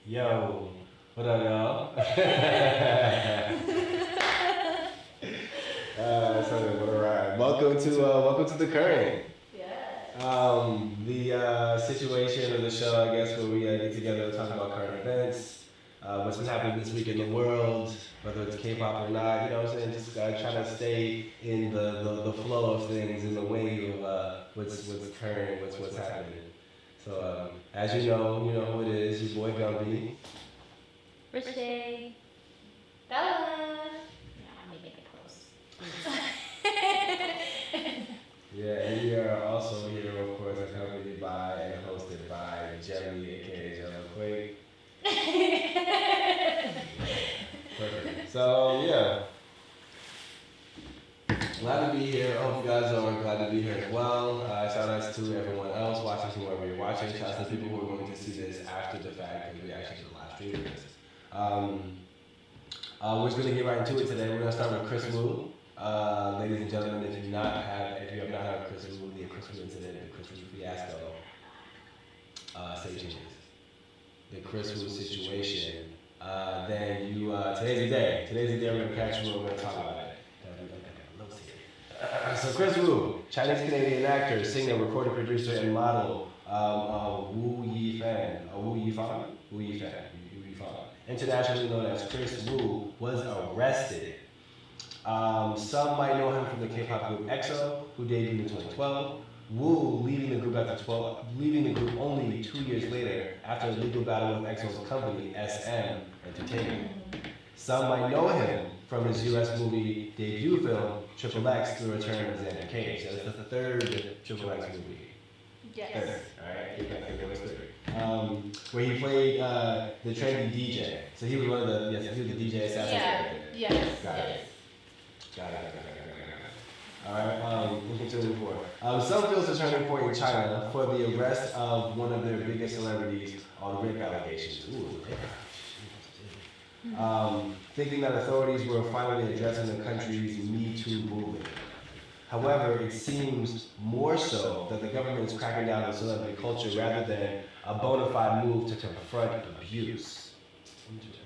Yo, what up, y'all? So what a ride. Welcome to the current. The situation of the show, I guess, where we get together to talk about current events, what's been happening this week in the world, whether it's K-pop or not. You know what I'm saying? Just try to stay in the flow of things, in the wave of what's current, what's happening. So as you know who it is. Your boy Gumby. Rich Day. Bella. Yeah, I'm making a post. Yeah, and we are also here, of course, accompanied by and hosted by Jeremy, aka Jello Quake. Perfect. So yeah, glad to be here. I hope you guys are glad to be here as well. Shout outs to everyone else watching from wherever you're watching. Shout out to people who are going to see this after the fact because we actually did a live stream of this. We're just gonna get right into it today. We're gonna start with Kris Wu. Ladies and gentlemen, if you have not heard of Kris Wu, the Kris Wu incident, the Kris Wu fiasco, say changes. The Kris Wu situation, then you, today's the day. Today's the day we're gonna catch you and we're gonna talk about it. So Kris Wu, Chinese-Canadian actor, singer, recorder, producer, and model, Wu Yifan, internationally known as Kris Wu, was arrested. Some might know him from the K-pop group EXO, who debuted in 2012. Wu leaving the group only 2 years later after a legal battle with EXO's company SM Entertainment. Some might know him from his U.S. movie debut film Triple X: The Return of Xander Cage. That's the third Triple X movie. Yes. Third, all right. It was third. Where he played the trendy DJ. So he was one of the he was the DJ assassin character. Yes. Got it. All right, we'll continue forward. Some feels a turning point in China for the arrest of one of their biggest celebrities on rape allegations. Thinking that authorities were finally addressing the country's Me Too movement. However, it seems more so that the government is cracking down on celebrity culture rather than a bona fide move to confront abuse. Interesting.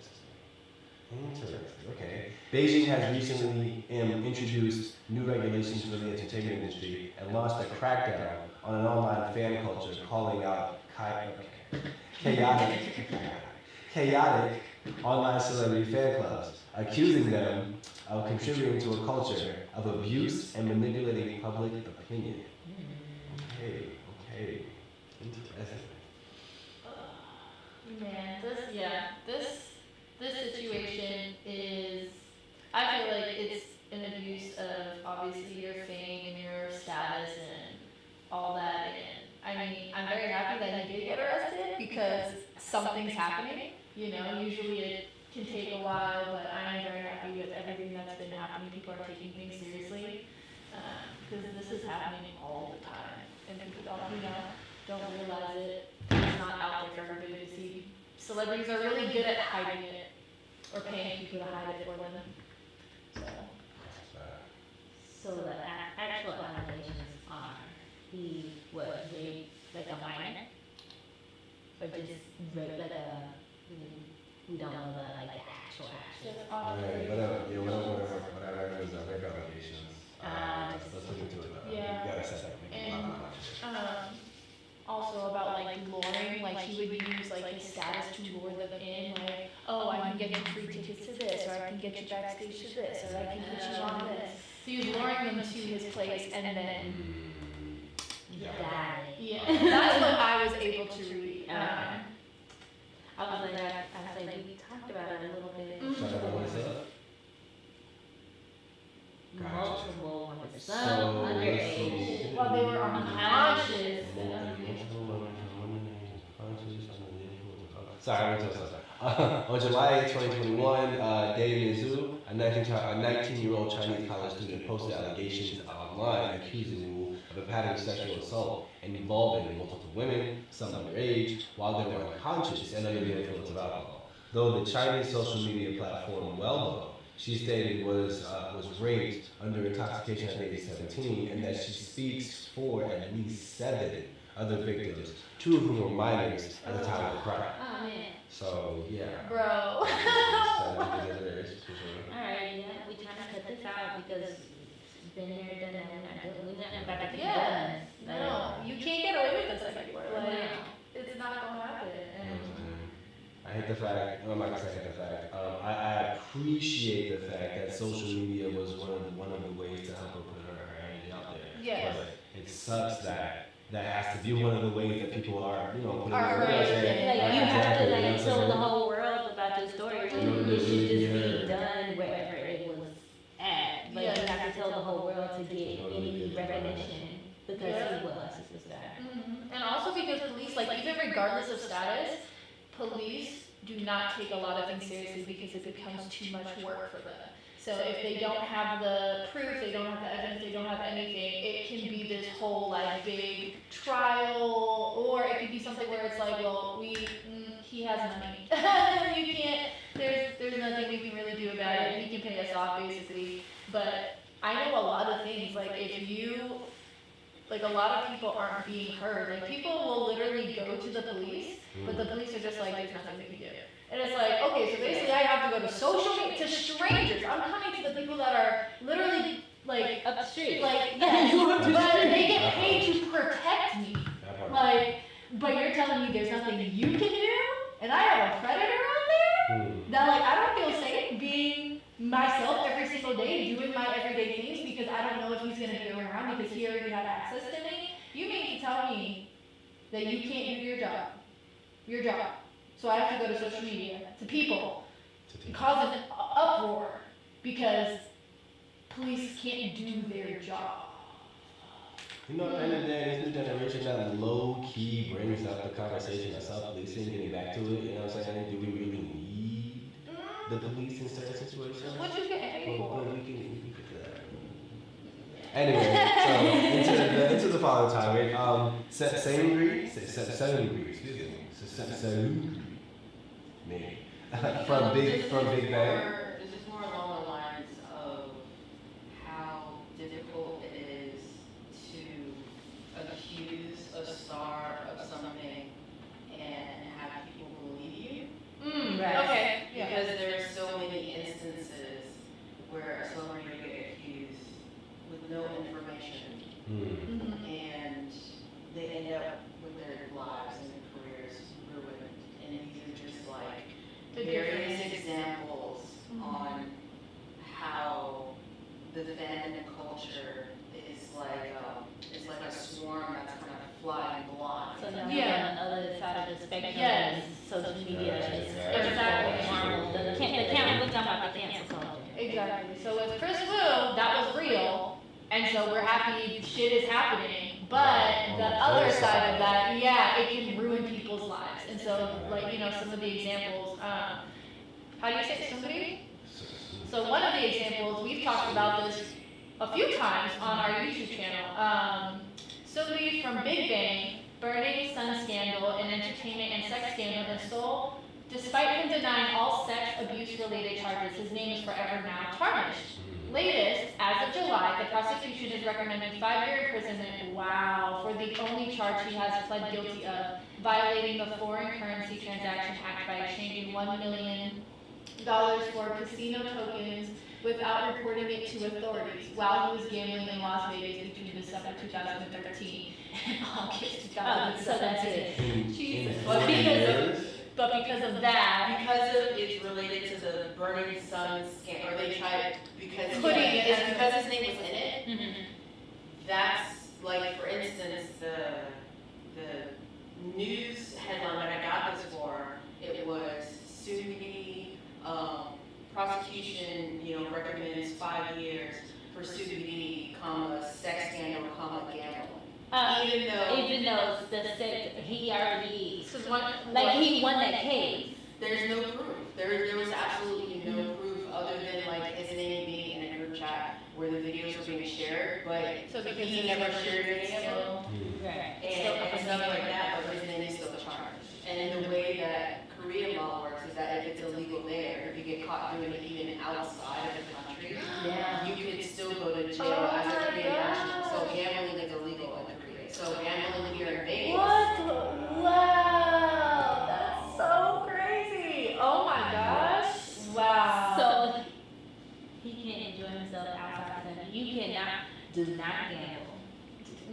Okay. Beijing has recently introduced new regulations for the entertainment industry and launched a crackdown on an online fan culture calling out chaotic online celebrity fan clubs, accusing them of contributing to a culture of abuse and manipulating public opinion. Okay. Interesting. Man, this situation is, I feel like it's an abuse of obviously your fame and your status and all that. And I mean, I'm very happy that he did get arrested because something's happening. You know, usually it can take a while, but I'm very happy with everything that's been happening. People are taking things seriously because this is happening all the time, and people don't realize it. It's not out there for everybody to see. Celebrities are really good at hiding it or paying people to hide it for them. So the actual allegations are he was raped like a minor, or just raped like a we don't know the actual. Right, whatever it is, rape allegations. Let's look into it. Yeah. You gotta set that. And also about luring, he would use his status to lure them in, oh, I can get you free tickets to this, or I can get you backstage to this, or I can put you on this. So he was luring them to his place, and then that's what I was able to read. I was like, we talked about it a little bit. Multiple ones. Some underage. While they were unconscious. Sorry. On July 2021, David Zhu, a 19-year-old Chinese college student, posted allegations online accusing Wu of a pattern of sexual assault and involving multiple women, some underage, while they were unconscious and under the influence of alcohol. Though the Chinese social media platform Weibo, she stated was raped under intoxication at age 17, and that she speaks for at least 7 other victims, 2 of whom were minors at the time of the crime. Oh man. So yeah. Bro. Alright, yeah, we trying to cut this out because been there, done that, we're not about to keep Yeah. done. No, you can't get away with this anymore. No. It's not gonna happen. And I hate the fact. No, I'm not gonna say I hate the fact. I appreciate the fact that social media was one of the ways to help her put her energy out there. yes. But it sucks that has to be one of the ways that people are, putting Are their right. Like you have to Exactly, you know like what I'm tell the saying? whole world about your story. It should just be done wherever it was at. But you have to tell the whole world to get any recognition because he was a superstar. And also because police, like even regardless of status, police do not take a lot of things seriously because it becomes too much work for them. So if they don't have the proof, they don't have the evidence, they don't have anything, it can be this whole like big trial, or it could be something where it's like, well, he has money. You can't, there's nothing we can really do about it. He can pay us off basically. But I know a lot of things, like if you, like a lot of people aren't being heard. Like people will literally go to the police, but the police are just like, there's nothing we can do. And it's like, okay, so basically I have to go to social media, to strangers. I'm coming to the people that are literally like, Up the street. like, yes, but they get paid to protect me. Like, but you're telling me there's nothing you can do? And I have a predator out there? That like, I don't feel safe being myself every single day, doing my everyday things because I don't know if he's gonna be around because he already had access to me. You mean to tell me that you can't do your job? Your job. So I have to go to social media, to people, cause an uproar because police can't do their job. At the end of the day, this new generation that low key brings up the conversation of self-policing, getting back to it, you know what I'm saying? Do we really need the police in certain situations? What you get paid for? We can get to that. Anyway, so into the following time, right? Seven degrees, excuse me. Seven, maybe. from Big Bang. This is more along the lines of how difficult it is to accuse a star of something and have people believe you. Right. Okay. Yeah. Because there are so many instances where a celebrity will get accused with no information, and they end up with their lives and their careers ruined. And these are just like various examples on how the fandom culture is like a swarm that's kind of flying blind. So now Yeah. we're on the other side of the spectrum. Yes. Social media is Exactly. we're talking about the cancel culture. Exactly. So with Kris Wu, that was real, and so we're happy shit is happening. But the other side of that, yeah, it can ruin people's lives. And so, like, some of the examples, how do you say it, somebody? So one of the examples, we've talked about this a few times on our YouTube channel. Somebody from Big Bang, burning sun scandal and entertainment and sex scandal in Seoul. Despite him denying all sex abuse-related charges, his name is forever now tarnished. Latest, as of July, the prosecution is recommending 5-year imprisonment, for the only charge he has pled guilty of, violating the Foreign Currency Transaction Act by exchanging $1 million for casino tokens without reporting it to authorities while he was gambling in Las Vegas between December 2013 and August 2017. So that's it. Jesus. But because of that, because of it's related to the burning sun scandal, or they tried because Putting because his name was in it. That's like, for instance, the news headline that I got this for, it was Sugi, prosecution, recommends 5 years for Sugi, sex scandal, gambling. Even though he already, he he won that case. There's no proof. There was absolutely no proof other than like his name being in a group chat where the videos were being shared, but So because he his never name shared is any of them. Right. And stuff like that, but his name is still charged. And the way that Korean law works is that if it's illegal there, if you get caught doing it even outside of the country, you could still go to jail as a Korean national. So gambling is illegal in Korea. So gambling here in Vegas. What? Wow, that's so crazy. Do not gamble.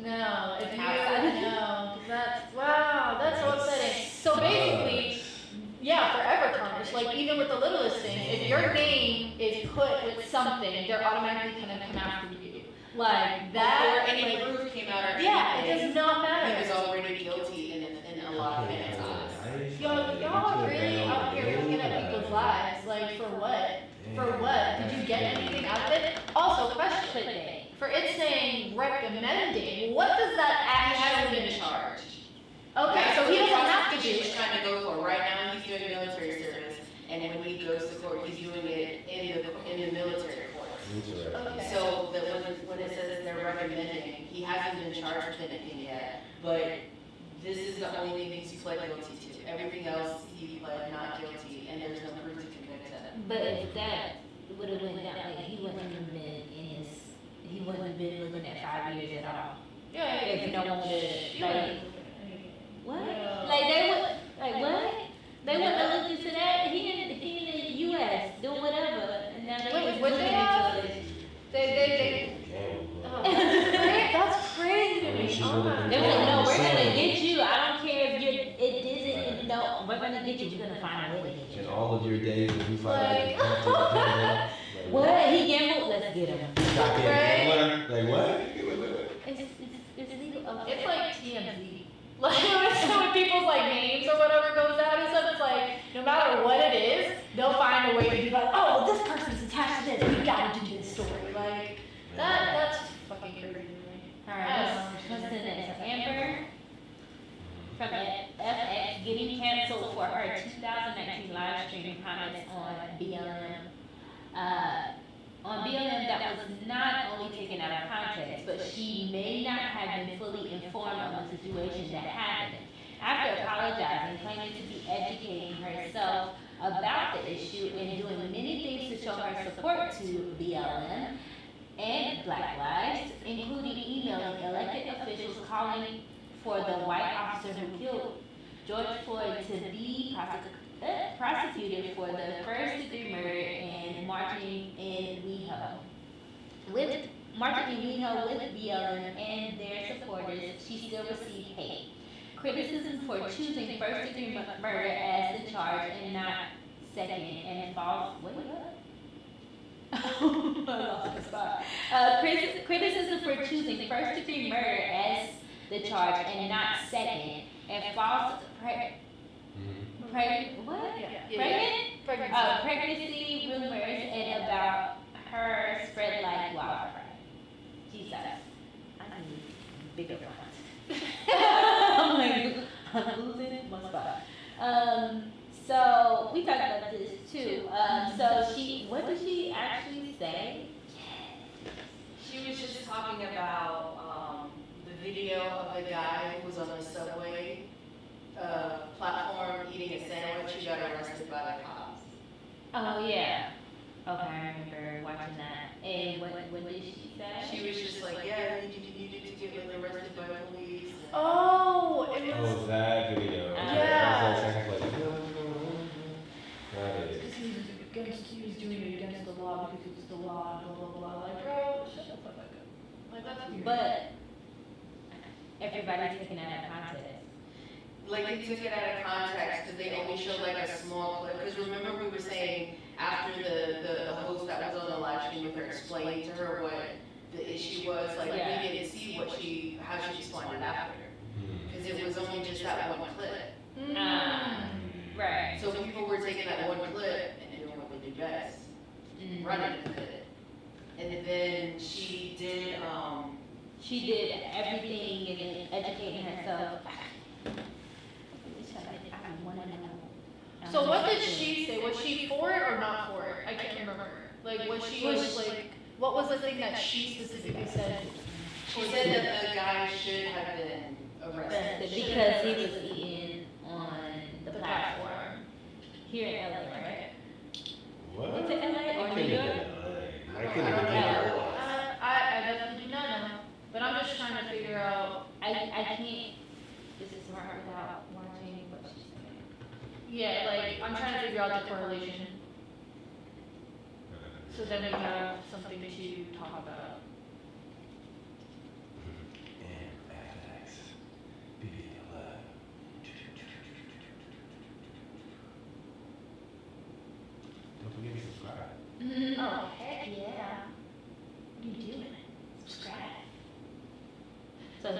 No, if you Outside. no, 'cause that's wow, that's so upsetting. So basically, yeah, forever tarnished. Like even with the littlest thing, if your name is put with something, they're automatically gonna come after you. Like that. Before any like, proof came out or yeah, it anything, does not he matter. was already guilty in a lot of fans' eyes. Y'all really out here looking at people's lives. Like for what? For what? Did you get anything out of it? Also, question. For it saying recommending, what does that He hasn't actually been charged. Okay, That's so what he the doesn't have to do prosecution is it. trying to go for. Right now, he's doing military service, and when he goes to court, he's doing it in the military courts. Okay. So that when it says they're recommending, he hasn't been charged with anything yet, but this is the only thing he's pled guilty to. Everything else, he pled not guilty, and there's no proof to convict him. But if that would have went down, like he wouldn't have been in his, he wouldn't have been looking at 5 years at all. Yeah, If no one would have, like, what? Yeah. Like they would, like what? They wouldn't have looked into that. He in the U.S. doing whatever, and now they Wait, just what looking they into have? it. They oh, that's crazy to me. Oh my They were like, no, God. we're gonna get you. I don't care if you're, it isn't, no, we're gonna get you. We're gonna find a way to get you. In all of your days, if you find Like- out What? He gambled? Let's get him. like what? It's legal. It's like TMZ. Like when people's like names or whatever goes out and stuff, it's like no matter what it is, they'll find a way to be like, oh, this person's attached to this. We gotta do this story. Like that's fucking crazy to me. Alright, what's the next? Amber from FX getting canceled for her 2019 live stream comments on BLM. On BLM that was not only taken out of context, but she may not have been fully informed of the situation that happened. After apologizing, claiming to be educating herself about the issue and doing many things to show her support to BLM and Black Lives, including emailing elected officials calling for the white officer who killed George Floyd to be prosecuted for the first-degree murder and marching in WeHo. With BLM and their supporters, she still received hate. Criticism for choosing first-degree murder as the charge and not second, and false. Wait, what? I lost the spot. Criticism for choosing first-degree murder as the charge and not second, and false pregnancy rumors and about her spread like wildfire. Jesus, I need bigger ones. I'm like, I'm losing my spot. So we talked about this too. So what did she actually say? She was just talking about the video of the guy who was on the subway platform eating a sandwich who got arrested by the cops. Oh yeah. Okay, I remember watching that. And what did she say? She was just like, yeah, you need to get like arrested by police. Oh, it was. Oh, that video. Yeah. Got it. He was doing it against the law because it's the law, blah blah blah. Like, bro, shut the fuck up. Like that's weird. But everybody's taking that out of context. Like they took it out of context because they only showed like a small clip. Because remember we were saying after the host that was on the live stream with her explained to her what the issue was, like we didn't see how she responded after. Because it was only just that one clip. Right. So people were taking that one clip and doing what they do best, running with it. And then she did everything and educating herself. So what did she say? Was she for it or not for it? I can't remember. Like was she like what was the thing that she specifically said? She said that the guy should have been arrested. Because he was eating on the platform. Here in LA, right? What? Is it LA or New York? I couldn't even know. I definitely do not know. But I'm just trying to figure out. I can't. This is smart without watching what she said. Yeah, like I'm trying to figure out the correlation. So then we have something to talk about. Oh, heck yeah. What are you doing? Subscribe. So okay,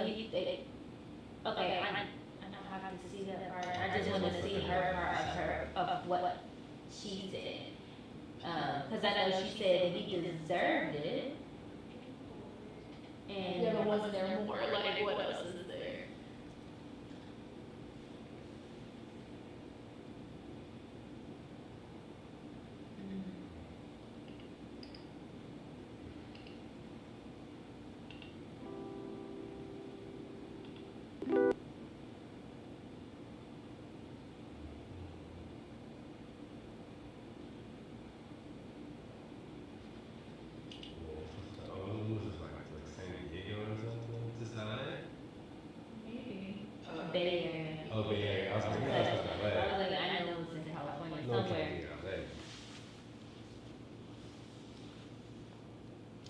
I don't have to see that part. I just want to see her part of what she said. Because I know she said he deserved it. And Yeah, but wasn't there more? Like, what else is there? Bay Area. Oh, Bay Area. I was like, I no, was it's like, not LA. I know it's in California No, somewhere. can't be LA.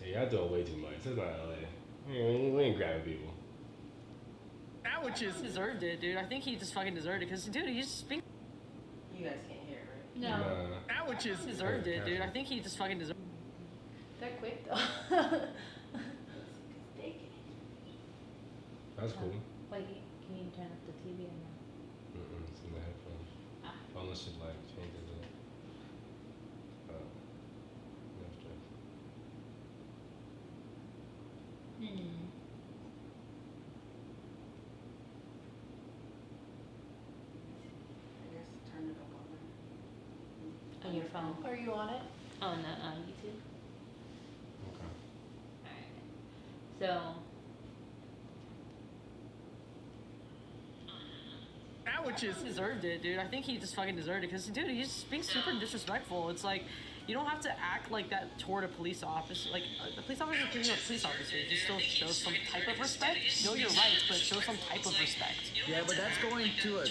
Yeah, y'all doing way too much. It's not LA. We ain't grabbing people. That which is deserved it, dude. I think he just fucking deserved it, cause dude, he's speaking. You guys can't hear, right? No. That which is deserved it, dude. I think he just fucking deserved. They're quick though. That's cool. Wait, can you turn up the TV or no? It's in the headphones. Unless it like changes it. No stress. I guess turn it up on On your phone? Are you on it? Oh, no, on YouTube. Okay. Alright. So. That which is deserved it, dude. I think he just fucking deserved it, cause dude, he's being super disrespectful. It's like you don't have to act like that toward a police officer. Like a police officer is a police officer. You still show some type of respect. Know your rights, but show some type of respect. Yeah, but that's going to a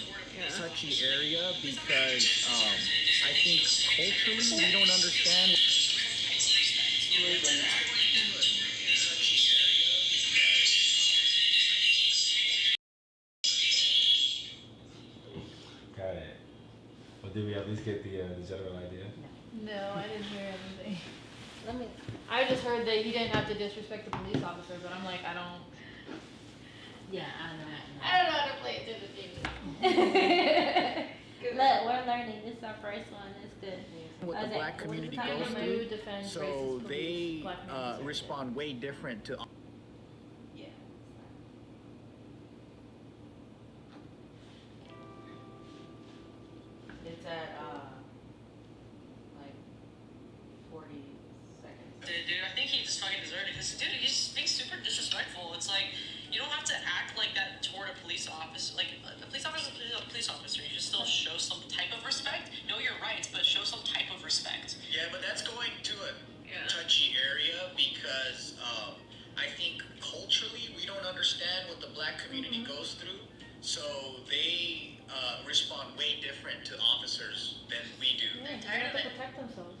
touchy area because I think culturally we don't understand. Got it. Well, did we at least get the general idea? No, I didn't hear anything. Let me. I just heard that he didn't have to disrespect the police officer, but I'm like, I don't Yeah, know how to play it to the TV. Look, we're learning. This is our first one. It's good. What the Okay, black what community is the goes title? through. Defends So racist they police, black men. respond way different to. Yeah. It's at, like 40 seconds. Dude, I think he just fucking deserved it, cause dude, he's being super disrespectful. It's like you don't have to act like that toward a police officer. Like a police officer is a police officer. You just still show some type of respect. Know your rights, but show some type of respect. Yeah, but that's going to a touchy area because I think culturally we don't understand what the black community goes through. So they respond way different to officers than we do. Yeah, they have to protect themselves.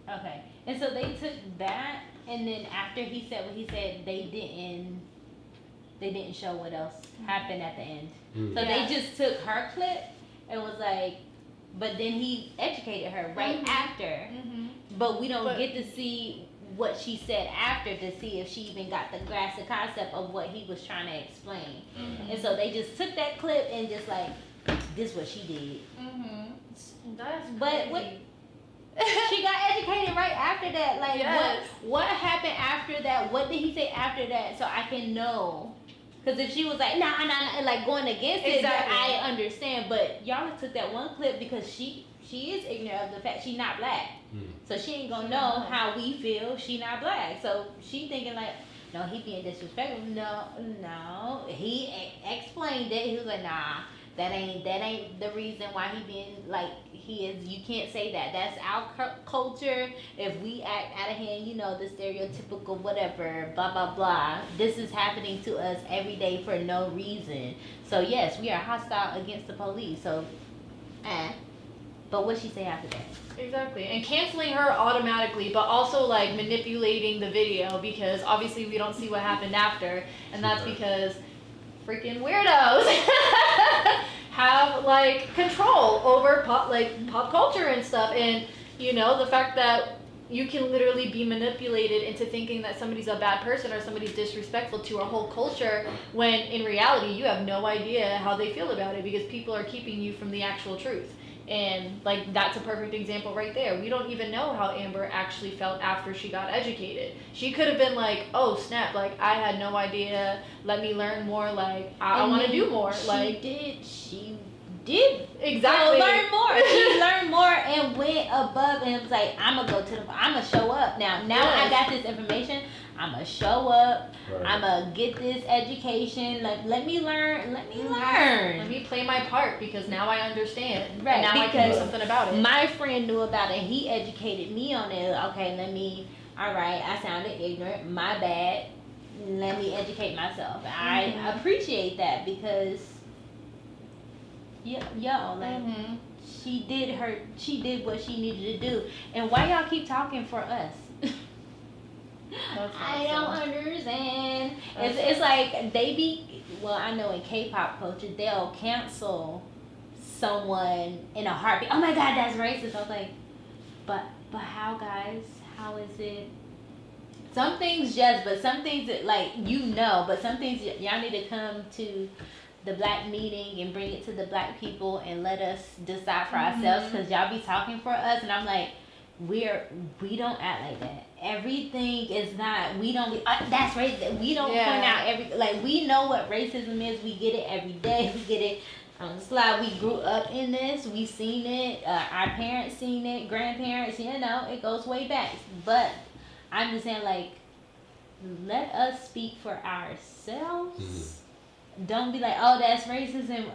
Okay. And so they took that, and then after he said what he said, they didn't show what else happened at the end. So Yeah. they just took her clip and was like, but then he educated her right after. But we don't get to see what she said after to see if she even got the grasp the concept of what he was trying to explain. And so they just took that clip and just like, this what she did. That's But what crazy. she got educated right after that. Like Yes. what happened after that? What did he say after that? So I can know. Because if she was like nah, like going against it, then Exactly. I understand. But y'all took that one clip because she is ignorant of the fact she's not black. So she ain't gonna know how we feel. She not black. So she thinking like, no, he being disrespectful. No. He explained it. He was like, nah, that ain't the reason why he being like he is. You can't say that. That's our culture. If we act out of hand, you know, the stereotypical whatever, blah blah blah. This is happening to us every day for no reason. So yes, we are hostile against the police. So, but what she say after that? Exactly, and canceling her automatically, but also like manipulating the video because obviously we don't see what happened after, and that's because freaking weirdos have like control over pop culture and stuff. And You know, the fact that you can literally be manipulated into thinking that somebody's a bad person or somebody's disrespectful to our whole culture, when in reality you have no idea how they feel about it because people are keeping you from the actual truth. And like that's a perfect example right there. We don't even know how Amber actually felt after she got educated. She could have been like, oh snap, like I had no idea, let me learn more, like I want to do more. She did exactly learn more. She learned more and went above and was like, I'm gonna show up now. I got this information, I'm gonna show up. Right. I'm gonna get this education. Like, let me learn. Let me play my part because now I understand. Right. And now I can do something about it. My friend knew about it. He educated me on it. Okay, alright, I sounded ignorant. My bad. Let me educate myself. I appreciate that because she did what she needed to do. And why y'all keep talking for us? I don't understand. It's like I know in K-pop culture they'll cancel someone in a heartbeat. Oh my god, that's racist. I was like, but how, guys? How is it? Some things but some things that but some things y'all need to come to the black meeting and bring it to the black people and let us decide for ourselves because y'all be talking for us. And I'm like, we don't act like that. Everything is not. We don't. That's racist. We don't point out we know what racism is. We get it every day. We get it on the slide. We grew up in this. We seen it. Our parents seen it. Grandparents. It goes way back. But I'm just saying, let us speak for ourselves. Mm-hmm. Don't be like, oh, that's racism.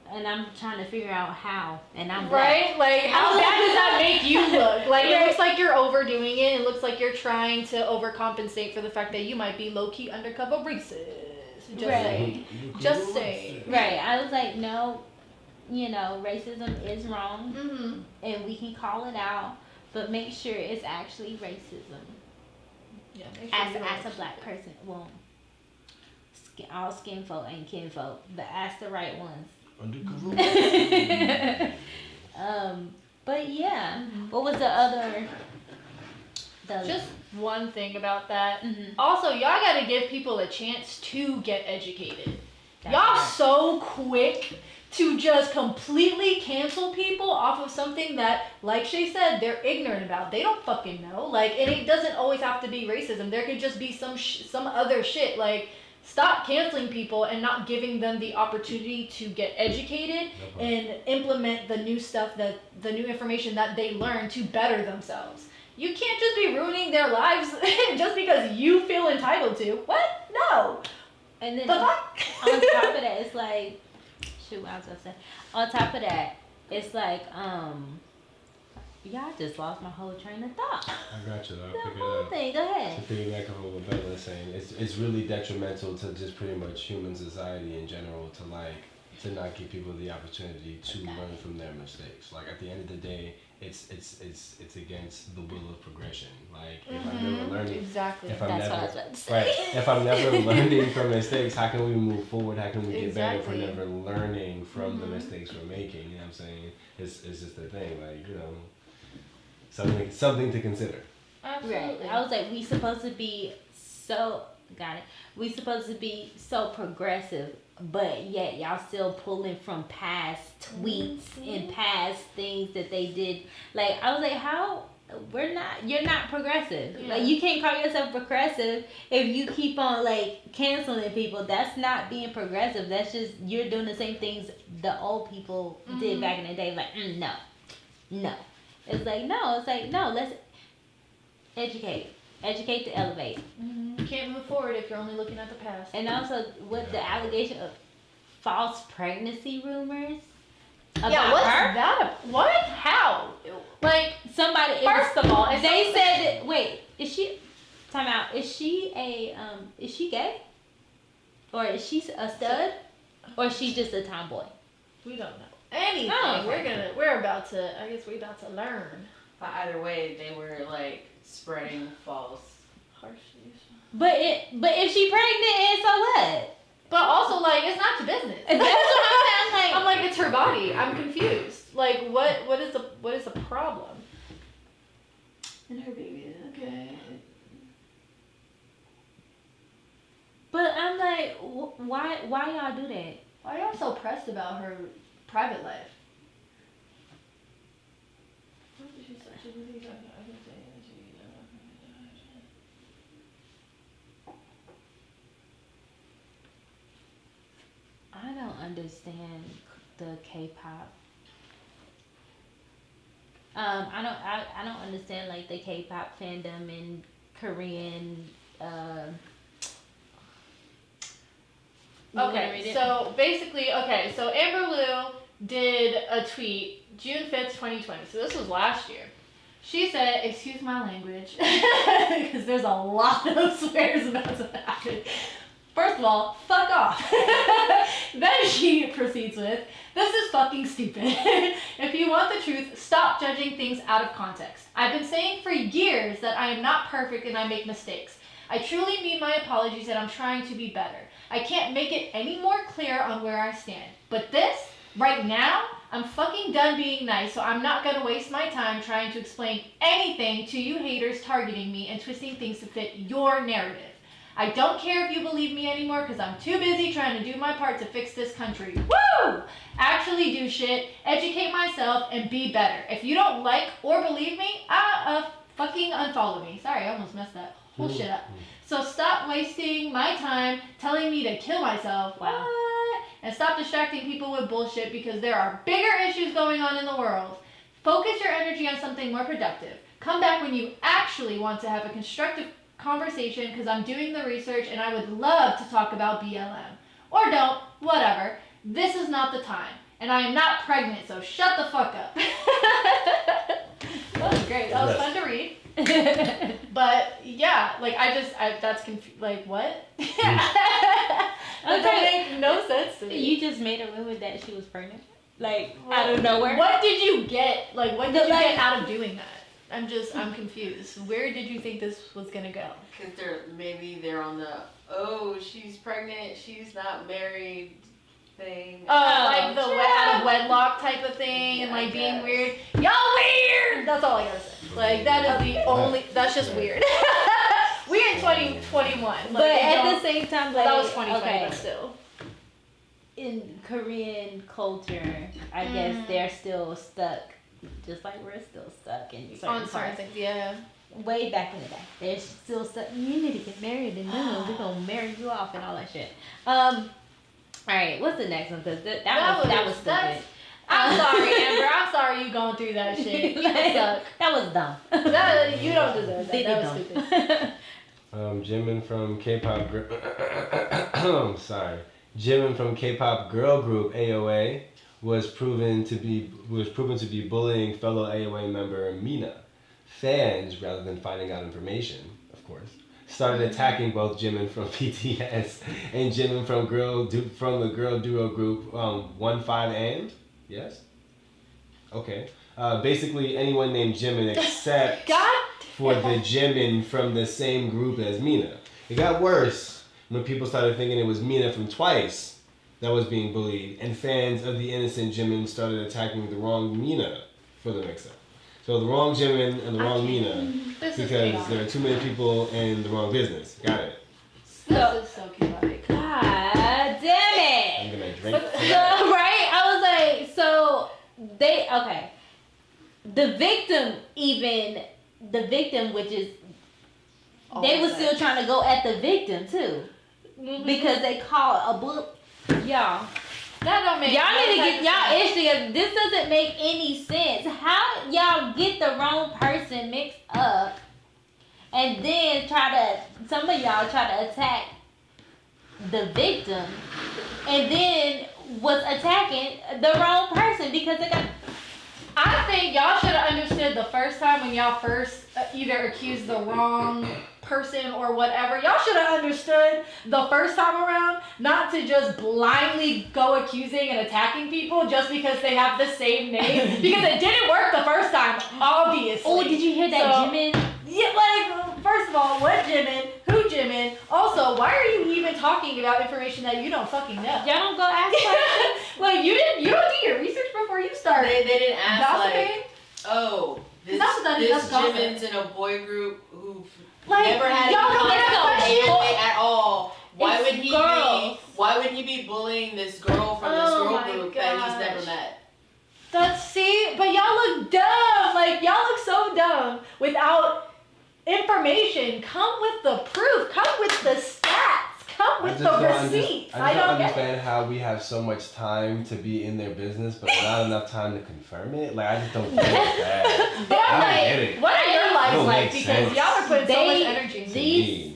And I'm trying to figure out how. And I'm right? Black. How bad does that make you look? It looks like you're overdoing it. It looks like you're trying to overcompensate for the fact that you might be low-key undercover racist. Just saying. Right. I was like, no, racism is wrong. And we can call it out. But make sure it's actually racism. Yeah. As a black person. Well, all skin folk ain't kin folk. But ask the right ones. But yeah, what was the other? Just one thing about that. Also, y'all gotta give people a chance to get educated. Y'all so quick to just completely cancel people off of something that, like Shay said, they're ignorant about. They don't fucking know. And it doesn't always have to be racism. There could just be some other shit. Stop canceling people and not giving them the opportunity to get educated and implement the new stuff, the new information that they learn to better themselves. You can't just be ruining their lives just because you feel entitled to. What? No. And then on top of that, it's like, shoot, what I was gonna say. On top of that, it's like, y'all just lost my whole train of thought. I got you. I'll the pick it whole up. thing. Go ahead. To piggyback on what Bella was saying, it's really detrimental to just pretty much human society in general to not give people the opportunity to learn from their mistakes. At the end of the day, it's against the will of progression. If I'm never learning, if I'm never learning from mistakes, how can we move forward? How can we get better if we're never learning from the mistakes we're making? You know what I'm saying? It's just the thing. Something to consider. Absolutely. Right. I was like, we supposed to be so progressive, but yet y'all still pulling from past tweets and past things that they did. I was like, how? You're not progressive. Yeah. You can't call yourself progressive if you keep on canceling people. That's not being progressive. That's just, you're doing the same things the old people did back in the day. No. It's no, let's educate to elevate. You can't move forward if you're only looking at the past. And also with the allegation of false pregnancy rumors about that? What? How? Somebody. First of all, they said that. Wait, is she? Time out. Is she gay? Or is she a stud? Or is she just a tomboy? We don't know anything. We're about to learn. But either way, they were spreading false harsh news. But if she pregnant, and so what? But also it's not your business. That's what I'm saying. I'm it's her body. I'm confused. What is the problem? And her baby, okay. But I'm like, why y'all do that? Why are y'all so pressed about her private life? I don't understand the K-pop. I don't understand like the K-pop fandom and Korean. Okay, so basically, so Amber Liu did a tweet June 5th, 2020. So this was last year. She said, excuse my language, because there's a lot of swears about to happen. First of all, fuck off. Then she proceeds with, this is fucking stupid. If you want the truth, stop judging things out of context. I've been saying for years that I am not perfect and I make mistakes. I truly mean my apologies and I'm trying to be better. I can't make it any more clear on where I stand. But this, right now, I'm fucking done being nice, so I'm not gonna waste my time trying to explain anything to you haters targeting me and twisting things to fit your narrative. I don't care if you believe me anymore because I'm too busy trying to do my part to fix this country. Woo! Actually do shit, educate myself, and be better. If you don't like or believe me, fucking unfollow me. Sorry, I almost messed that whole shit up. So stop wasting my time telling me to kill myself. Wow. What? And stop distracting people with bullshit because there are bigger issues going on in the world. Focus your energy on something more productive. Come back when you actually want to have a constructive conversation because I'm doing the research and I would love to talk about BLM. Or don't, whatever. This is not the time. And I am not pregnant, so shut the fuck up. That was great. That was fun to read. But yeah, like that's like what? That doesn't make no sense to me. You just made a rumor that she was pregnant, like out of nowhere. What did you get? Like what did you get out of doing that? I'm confused. Where did you think this was gonna go? Because they're on the she's pregnant, she's not married thing. Like the out of wedlock type of thing, and like being weird. Y'all weird. That's all I gotta say. Like that is the only. That's just weird. We're in 2021. Like, but at the same time, like that was 2020, but still. In Korean culture, I guess they're still stuck, just like we're still stuck in certain parts. Things. Yeah. Way back in the day, they're still stuck. You need to get married, and then we're gonna marry you off and all that shit. All right, what's the next one? Cause that was stupid. I'm sorry, Amber. I'm sorry you going through that shit. You suck. That was dumb. You don't deserve that. That was stupid. Jimin from K-pop Jimin from K-pop girl group AOA was proven to be bullying fellow AOA member Mina. Fans, rather than finding out information, of course, started attacking both Jimin from BTS and Jimin from the girl duo group 1-5 and yes, okay. Basically anyone named Jimin except for the Jimin from the same group as Mina. It got worse when people started thinking it was Mina from Twice that was being bullied, and fans of the innocent Jimin started attacking the wrong Mina for the mix-up. So the wrong Jimin and the wrong Mina, because there are too many people in the wrong business. Got it. This is so chaotic. God damn it! I'm gonna drink. Right? I was like, so the victim, which is, they was still trying to go at the victim too, because they called a book. Y'all. That don't make y'all need to get y'all ish together. This doesn't make any sense. How y'all get the wrong person mixed up and then some of y'all try to attack the victim and then was attacking the wrong person because they got. I think y'all should have understood the first time when y'all first either accused the wrong person or whatever. Y'all should have understood the first time around not to just blindly go accusing and attacking people just because they have the same name. Because it didn't work the first time, obviously. Oh, did you hear that, Jimin? Yeah, like, first of all, what Jimin? Who Jimin? Also, why are you even talking about information that you don't fucking know? Y'all don't go ask questions. Like, you don't do your research before you start. They didn't ask, gossiping? like, this, That's what that is, this that's gossip. Jimin's in a boy group who've Like, never had y'all any don't get contact that with shit. anime at all. Why It's would he girls. be? Why would he be bullying this girl from this Oh girl my group that he's gosh. never met? But y'all look dumb. Like, y'all look so dumb without information. Come with the proof. Come with the stats. Come with the receipts. I I don't don't get it. understand how we have so much time to be in their business, but not enough time to confirm it. Like, I just don't get that. They're I don't like, get it. what are your lives Don't like? make Because sense. y'all are putting so much They- energy into it. These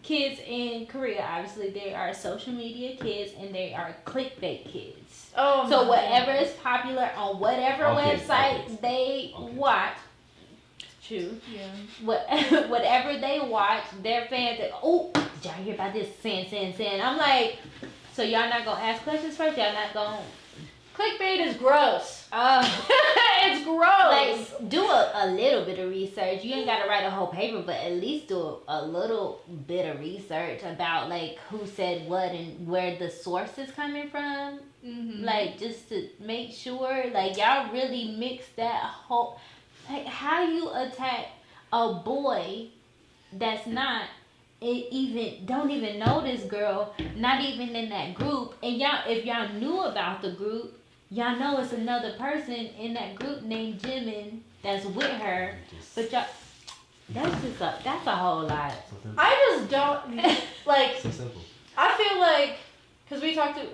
kids in Korea, obviously, they are social media kids and they are clickbait kids. Oh, So my whatever goodness. is popular on whatever Okay, website okay. they Okay. watch, true. Yeah. Whatever they watch, their fans. Oh, did y'all hear about this? Sin. I'm like, so y'all not gonna ask questions first? Y'all not gonna? Clickbait is gross. It's gross. Like, do a little bit of research. You ain't gotta write a whole paper, but at least do a little bit of research about like who said what and where the source is coming from. Mhm. Like, just to make sure, like, y'all really mix that whole, like, how you attack a boy that's not don't even know this girl, not even in that group, and y'all, if y'all knew about the group, y'all know it's another person in that group named Jimin that's with her, but y'all, that's a whole lot. I just don't like. So simple. I feel like, because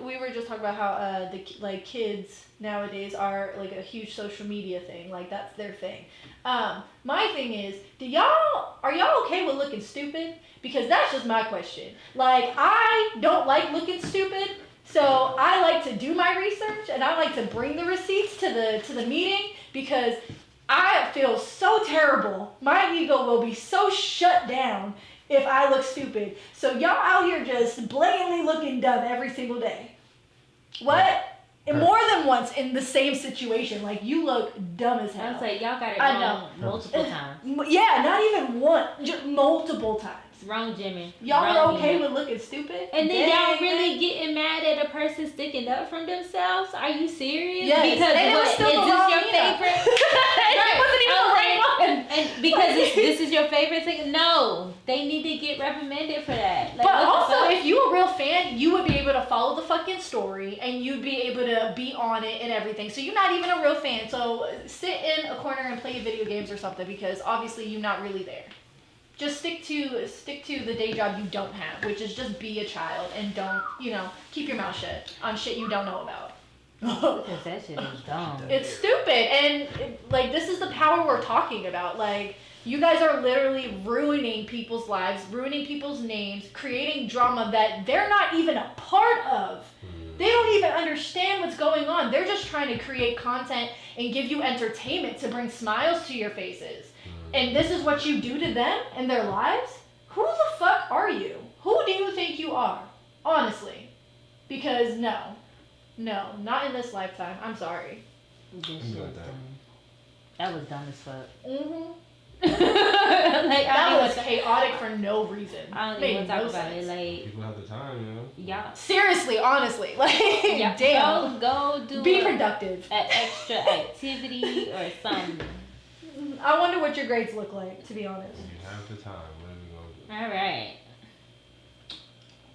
we were just talking about how the kids nowadays are like a huge social media thing, like that's their thing. My thing is, are y'all okay with looking stupid? Because that's just my question. Like, I don't like looking stupid, so I like to do my research and I like to bring the receipts to the meeting because I feel so terrible. My ego will be so shut down if I look stupid. So y'all out here just blatantly looking dumb every single day. What? And more than once in the same situation. Like, you look dumb as I hell. was like, y'all got it I wrong multiple times. Yeah, not even one, just multiple times. Wrong, Jimmy. Y'all Wrong, are okay Jimmy. with looking stupid? And then Dang, y'all really man. getting mad at a person sticking up for themselves? Are you serious? Yes. Because And it was what, still is the this wrong your Nina. favorite? It wasn't even the right one. And because this is your favorite thing? No, they need to get reprimanded for that. Like, But what the also, fuck? if you a real fan, you would be able to follow the fucking story and you'd be able to be on it and everything. So you're not even a real fan. So sit in a corner and play video games or something because obviously you're not really there. Just stick to the day job you don't have, which is just be a child and don't, keep your mouth shut on shit you don't know about. Because that shit is dumb. It's stupid, and this is the power we're talking about. Like, you guys are literally ruining people's lives, ruining people's names, creating drama that they're not even a part of. They don't even understand what's going on. They're just trying to create content and give you entertainment to bring smiles to your faces. And this is what you do to them and their lives? Who the fuck are you? Who do you think you are? Honestly. Because no, not in this lifetime. I'm sorry. This shit was dumb. That was dumb as fuck. Mm-hmm. Like, That was chaotic for no reason. I don't Made even want to no talk about it. sense. Like, People have the time, y'all, Seriously, honestly, like, yeah, damn. go do Be an productive. extra activity or something. I wonder what your grades look like, to be honest. You have the time. What are we All right.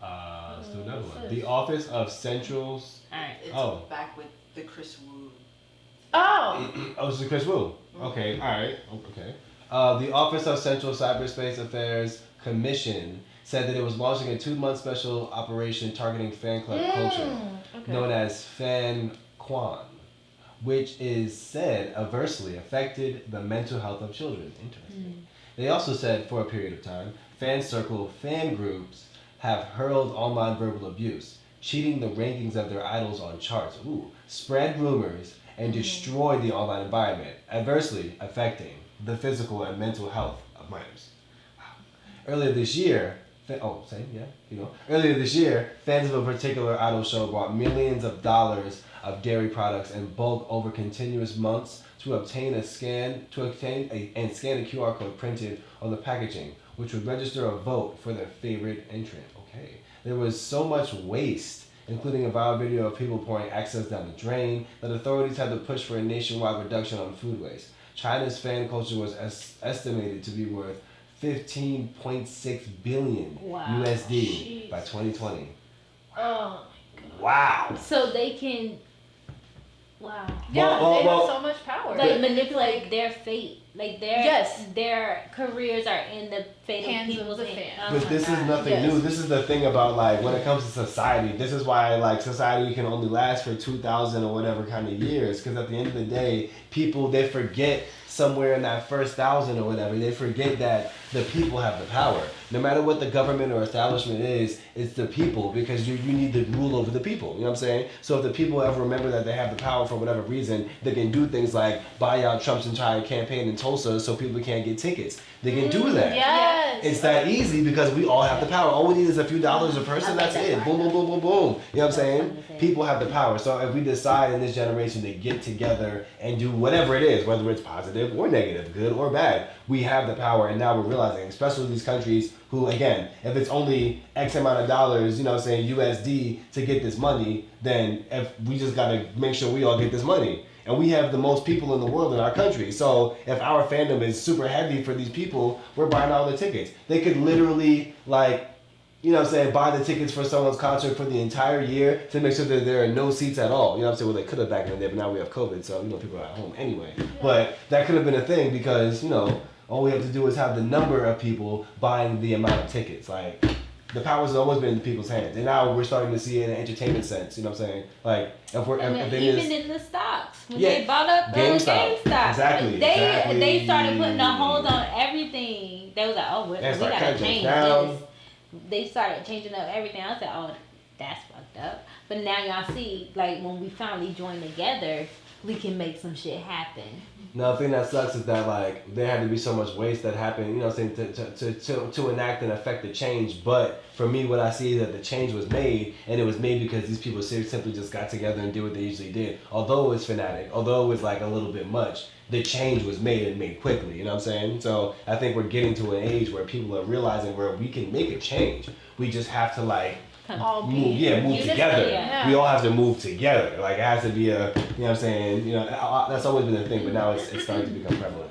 gonna do? Let's do another one. The Office of Central's. All right. It's back with the Kris Wu. Oh! Oh, this is Kris Wu. Okay, all right, okay. The Office of Central Cyberspace Affairs Commission said that it was launching a 2-month special operation targeting fan club culture, Okay. known as Fan Quan, which is said adversely affected the mental health of children. Interesting. They also said for a period of time, fan circle fan groups have hurled online verbal abuse, cheating the rankings of their idols on charts, spread rumors, and destroyed the online environment, adversely affecting the physical and mental health of minors. Wow. Earlier this year, Earlier this year, fans of a particular idol show bought millions of dollars of dairy products in bulk over continuous months to obtain and scan a QR code printed on the packaging, which would register a vote for their favorite entrant. Okay. There was so much waste, including a viral video of people pouring excess down the drain, that authorities had to push for a nationwide reduction on food waste. China's fan culture was estimated to be worth 15.6 billion Wow. USD Jeez. by 2020. Oh. Wow. So they can, wow. Yeah, Well, they have so much power. Like manipulate their fate. Like Yes. their careers are in the fate of Hands of people's the hands. fans. Oh But my this is God. nothing Yes. new. This is the thing about like when it comes to society. This is why like society can only last for 2,000 or whatever kind of years. Because at the end of the day, people they forget somewhere in that first 1,000 or whatever. They forget that the people have the power. No matter what the government or establishment is, it's the people because you need to rule over the people. You know what I'm saying? So if the people ever remember that they have the power for whatever reason, they can do things like buy out Trump's entire campaign in Tulsa so people can't get tickets. They can do that. Yes. It's that easy because we all have the power. All we need is a few dollars a person. That's it. Boom, boom, boom, boom, boom. You know what I'm saying? People have the power. So if we decide in this generation to get together and do whatever it is, whether it's positive or negative, good or bad, we have the power. And now we're realizing, especially these countries who, again, if it's only X amount of dollars, you know what I'm saying, USD to get this money, then if we just got to make sure we all get this money. And we have the most people in the world in our country. So if our fandom is super heavy for these people, we're buying all the tickets. They could literally, like, you know what I'm saying, buy the tickets for someone's concert for the entire year to make sure that there are no seats at all. You know what I'm saying? Well, they could have back in the day, but now we have COVID, so, you know, people are at home anyway. But that could have been a thing because, you know, all we have to do is have the number of people buying the amount of tickets. Like, the power's always been in people's hands. And now we're starting to see it in an entertainment sense. You know what I'm saying? Like, if we're, And if then it even is... in the stocks, when Yeah. they bought up GameStop. GameStop, Exactly, they started exactly. putting a hold on everything. They was like, oh, we They start gotta cutting change down. this. They started changing up everything. I said, oh, that's fucked up. But now y'all see, like when we finally join together, we can make some shit happen. No, the thing that sucks is that like there had to be so much waste that happened, you know what I'm saying, to enact and affect the change. But for me, what I see is that the change was made, and it was made because these people simply just got together and did what they usually did. Although it was fanatic, although it was like a little bit much, the change was made and made quickly, you know what I'm saying? So I think we're getting to an age where people are realizing where we can make a change. We just have to like All move unison, together. yeah. We all have to move together. Like it has to be a, you know what I'm saying? You know, that's always been a thing, but now it's starting to become prevalent.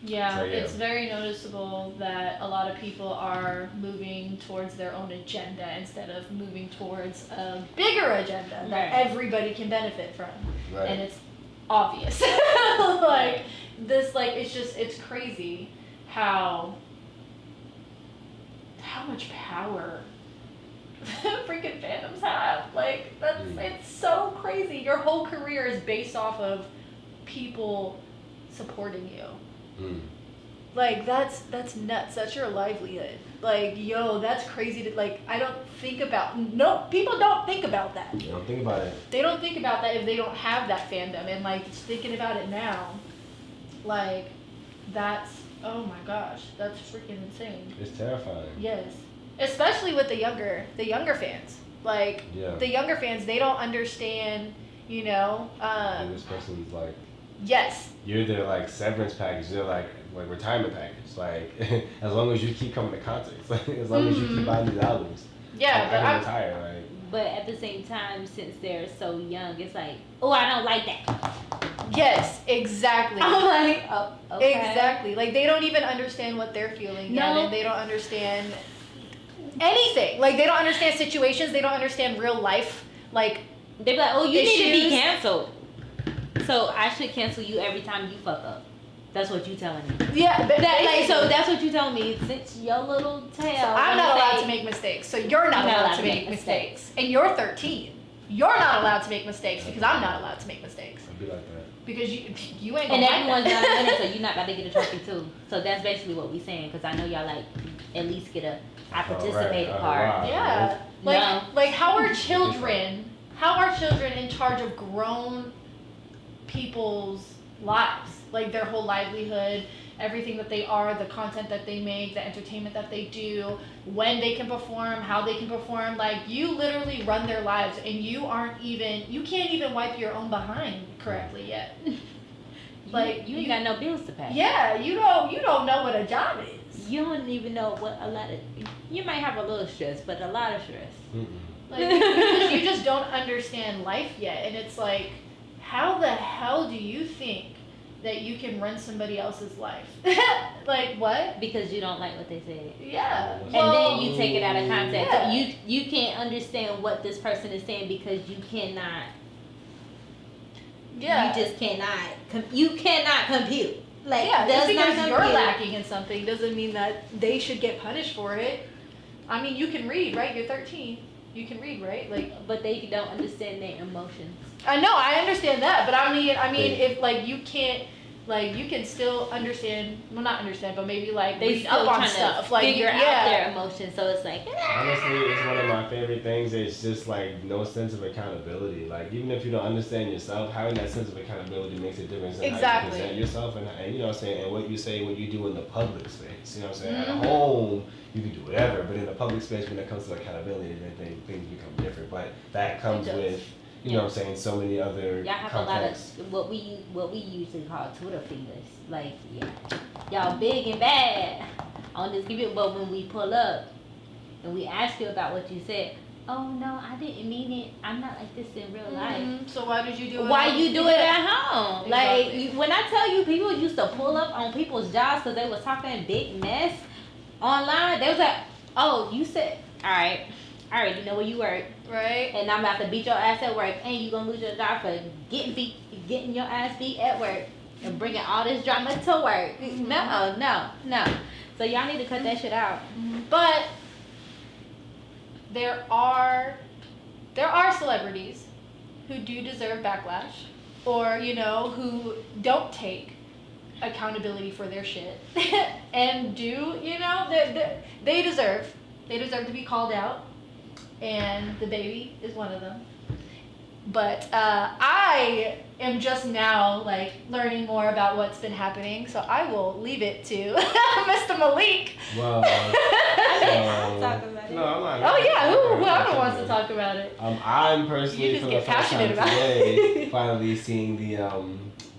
Yeah, So, yeah. it's very noticeable that a lot of people are moving towards their own agenda instead of moving towards a bigger agenda that Right. everybody can benefit from. Right. And it's obvious. Like this, like it's crazy how much power freaking fandoms have. Like that's it's so crazy. Your whole career is based off of people supporting you. Like that's nuts. That's your livelihood. Like yo, that's crazy to like. I don't think about people don't think about that. You don't think about it. They don't think about that if they don't have that fandom. And like just thinking about it now, like that's oh my gosh, that's freaking insane. It's terrifying. Yes, especially with the younger fans. Like Yeah. the younger fans, they don't understand. You know. And this person's like, Yes. you're their like severance package. They're like retirement package. Like as long as you keep coming to concerts, like as long as you keep buying these albums. Yeah, I but can retire. Like But at the same time, since they're so young, it's like, oh, I don't like that. yes, exactly. I'm like, oh, okay. Exactly. Like they don't even understand what they're feeling yet, No. and they don't understand anything. Like they don't understand situations. They don't understand real life. Like They be like, oh, you need to be Issues. canceled. So I should cancel you every time you fuck up. That's what you telling me. yeah, but That, like, so basically. that's what you telling me. Since your little tail. I'm not allowed to make mistakes, so you're not allowed to make mistakes. And you're 13. You're not allowed to make mistakes because I'm not allowed to make mistakes. I'd be like that. Because you ain't And gonna everyone's like not that. winning, so you're not about to get a trophy too. So that's basically what we saying, because I know y'all like at least get a I participated part. Wow. Yeah. Like No. like how are children in charge of grown people's lives? Like their whole livelihood, everything that they are, the content that they make, the entertainment that they do, when they can perform, how they can perform. Like you literally run their lives and you can't even wipe your own behind correctly yet. Like you ain't got no bills to pay. Yeah, you don't know what a job is. You don't even know what you might have a little stress, but a lot of stress. Like you just don't understand life yet, and it's like, how the hell do you think that you can run somebody else's life. Like, what? Because you don't like what they said. Yeah. And Well, then you take it out of context. Yeah. You can't understand what this person is saying because you cannot. Yeah. You just cannot. You cannot compute. Like, yeah, does just because not you're compute. lacking in something doesn't mean that they should get punished for it. I mean, you can read, right? You're 13. You can read, right? Like, But they don't understand their emotions. I know, I understand that, but I mean, if like you can't, like you can still understand, well, not understand, but maybe like They read still up on trying stuff, to like figure out their emotions. So it's like, Honestly, it's one of my favorite things. It's just like no sense of accountability. Like even if you don't understand yourself, having that sense of accountability makes a difference in how you Exactly. present yourself and you know what I'm saying, and what you say, what you do in the public space. You know what I'm saying? Mhm. At home, you can do whatever, but in the public space, when it comes to accountability, then things become different. But that comes does. with, you know what I'm saying, so many other y'all have contexts. a lot of what we usually call Twitter fingers. Like, yeah, y'all big and bad on this video, but when we pull up and we ask you about what you said, oh no, I didn't mean it. I'm not like this in real life. So why did you do it? Why you do it at home? Exactly. Like, when I tell you, people used to pull up on people's jobs because they was talking big mess online. They was like, oh, you said, all right, you know where you work. Right. And I'm about to beat your ass at work, and you gonna lose your job for getting your ass beat at work and bringing all this drama to work. Mm-hmm. No. So y'all need to cut that shit out. But there are celebrities who do deserve backlash, or you know, who don't take accountability for their shit and do, you know, they deserve to be called out, and Dababy is one of them. But I am just now like learning more about what's been happening, so I will leave it to Mr. Malik. Well, Talk about it. no, I'm not. Oh yeah, whoever wants to talk about it. I'm personally You just for get the first time passionate about today it. finally seeing the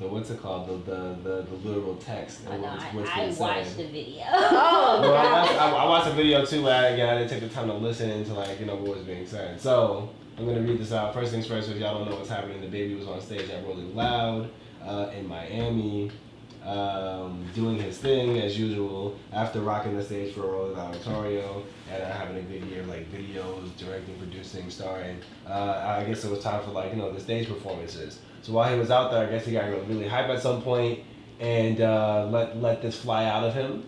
what's it called, the literal text. I and know, what's I been said. watched the video. Oh Well, god. I watched the video too, but I didn't take the time to listen into like, you know, what was being said. So I'm gonna read this out. First things first, if y'all don't know what's happening, Dababy was on stage at Rolling Loud in Miami, doing his thing as usual after rocking the stage for Rolling Loud Ontario and having a good year, like videos, directing, producing, starring. I guess it was time for like, you know, the stage performances. So while he was out there, I guess he got really hype at some point and let this fly out of him.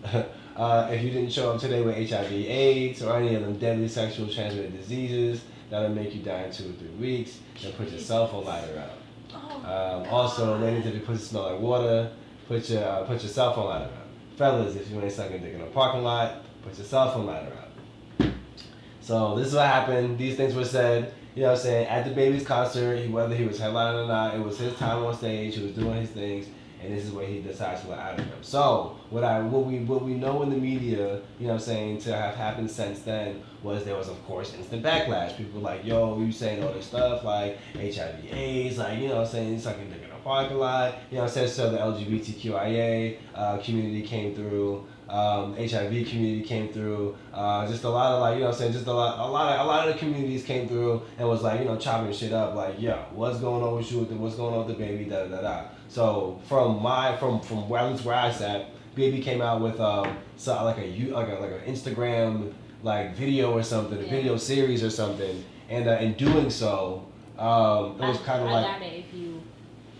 If you didn't show up today with HIV/AIDS or any of them deadly sexual transmitted diseases that'll make you die in 2 or 3 weeks, then put your cell phone lighter out. Also, ladies, if your pussy smell like water, put your cell phone lighter out. Fellas, if you ain't sucking dick in a parking lot, put your cell phone lighter out. So this is what happened. These things were said. You know what I'm saying? At Dababy's concert, whether he was headlining or not, it was his time on stage. He was doing his things, and this is what he decided to let out of him. So what we know in the media, you know what I'm saying, to have happened since then was there was of course instant backlash. People were like, yo, you saying all this stuff like HIV/AIDS, like, you know what I'm saying, sucking dick in a parking lot. You know what I'm saying? So the LGBTQIA community came through. HIV community came through, just a lot of like, you know what I'm saying, just a lot of the communities came through and was like, you know, chopping shit up like, yo, what's going on with you, what's going on with Dababy, da da da. So from where, at least where I sat, Baby came out with so like an Instagram like video or something, a video series or something, and in doing so, it was kind of like. I got it if you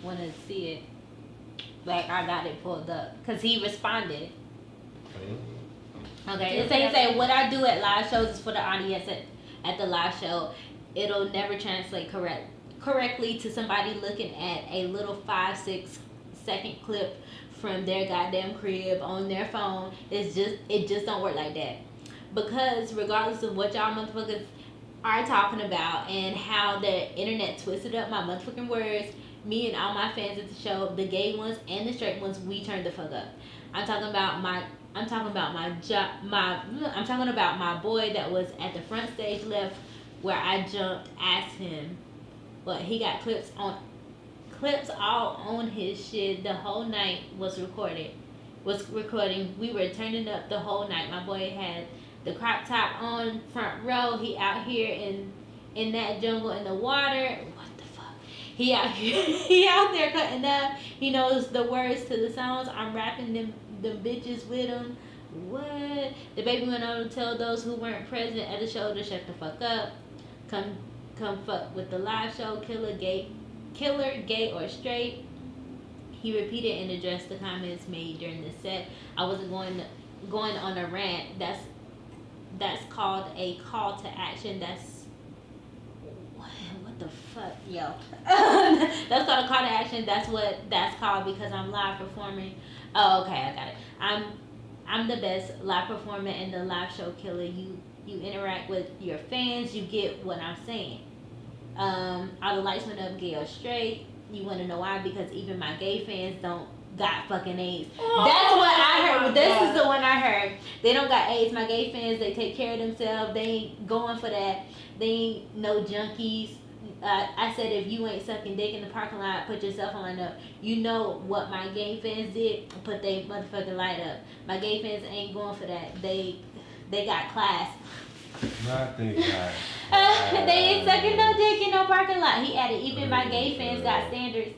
want to see it. Like, I got it pulled up because he responded. Okay, it say what I do at live shows is for the audience at the live show. It'll never translate correctly to somebody looking at a little 5-6 second clip from their goddamn crib on their phone. It just don't work like that. Because regardless of what y'all motherfuckers are talking about and how the internet twisted up my motherfucking words, me and all my fans at the show, the gay ones and the straight ones, we turned the fuck up. I'm talking about my boy that was at the front stage left where I jumped, asked him, but he got clips all on his shit. The whole night was recording. We were turning up the whole night. My boy had the crop top on, front row. He out here in that jungle in the water. What the fuck? He out he out there cutting up. He knows the words to the songs. I'm rapping them bitches with him. What? The baby went on to tell those who weren't present at the show to shut the fuck up. Come fuck with the live show. Killer, gay or straight. He repeated and addressed the comments made during the set. I wasn't going on a rant. That's called a call to action. What the fuck, yo? That's called a call to action. That's what that's called because I'm live performing. Oh, okay, I got it. I'm the best live performer and the live show killer. You interact with your fans. You get what I'm saying. All the lights went up, gay or straight. You want to know why? Because even my gay fans don't got fucking AIDS. That's what I heard. This is the one I heard. They don't got AIDS. My gay fans, they take care of themselves. They ain't going for that. They ain't no junkies. I said if you ain't sucking dick in the parking lot, put your cell phone line up. You know what my gay fans did? Put their motherfucking light up. My gay fans ain't going for that. They got class. Nothing. They ain't sucking no dick in no parking lot. He added, even my gay fans got standards.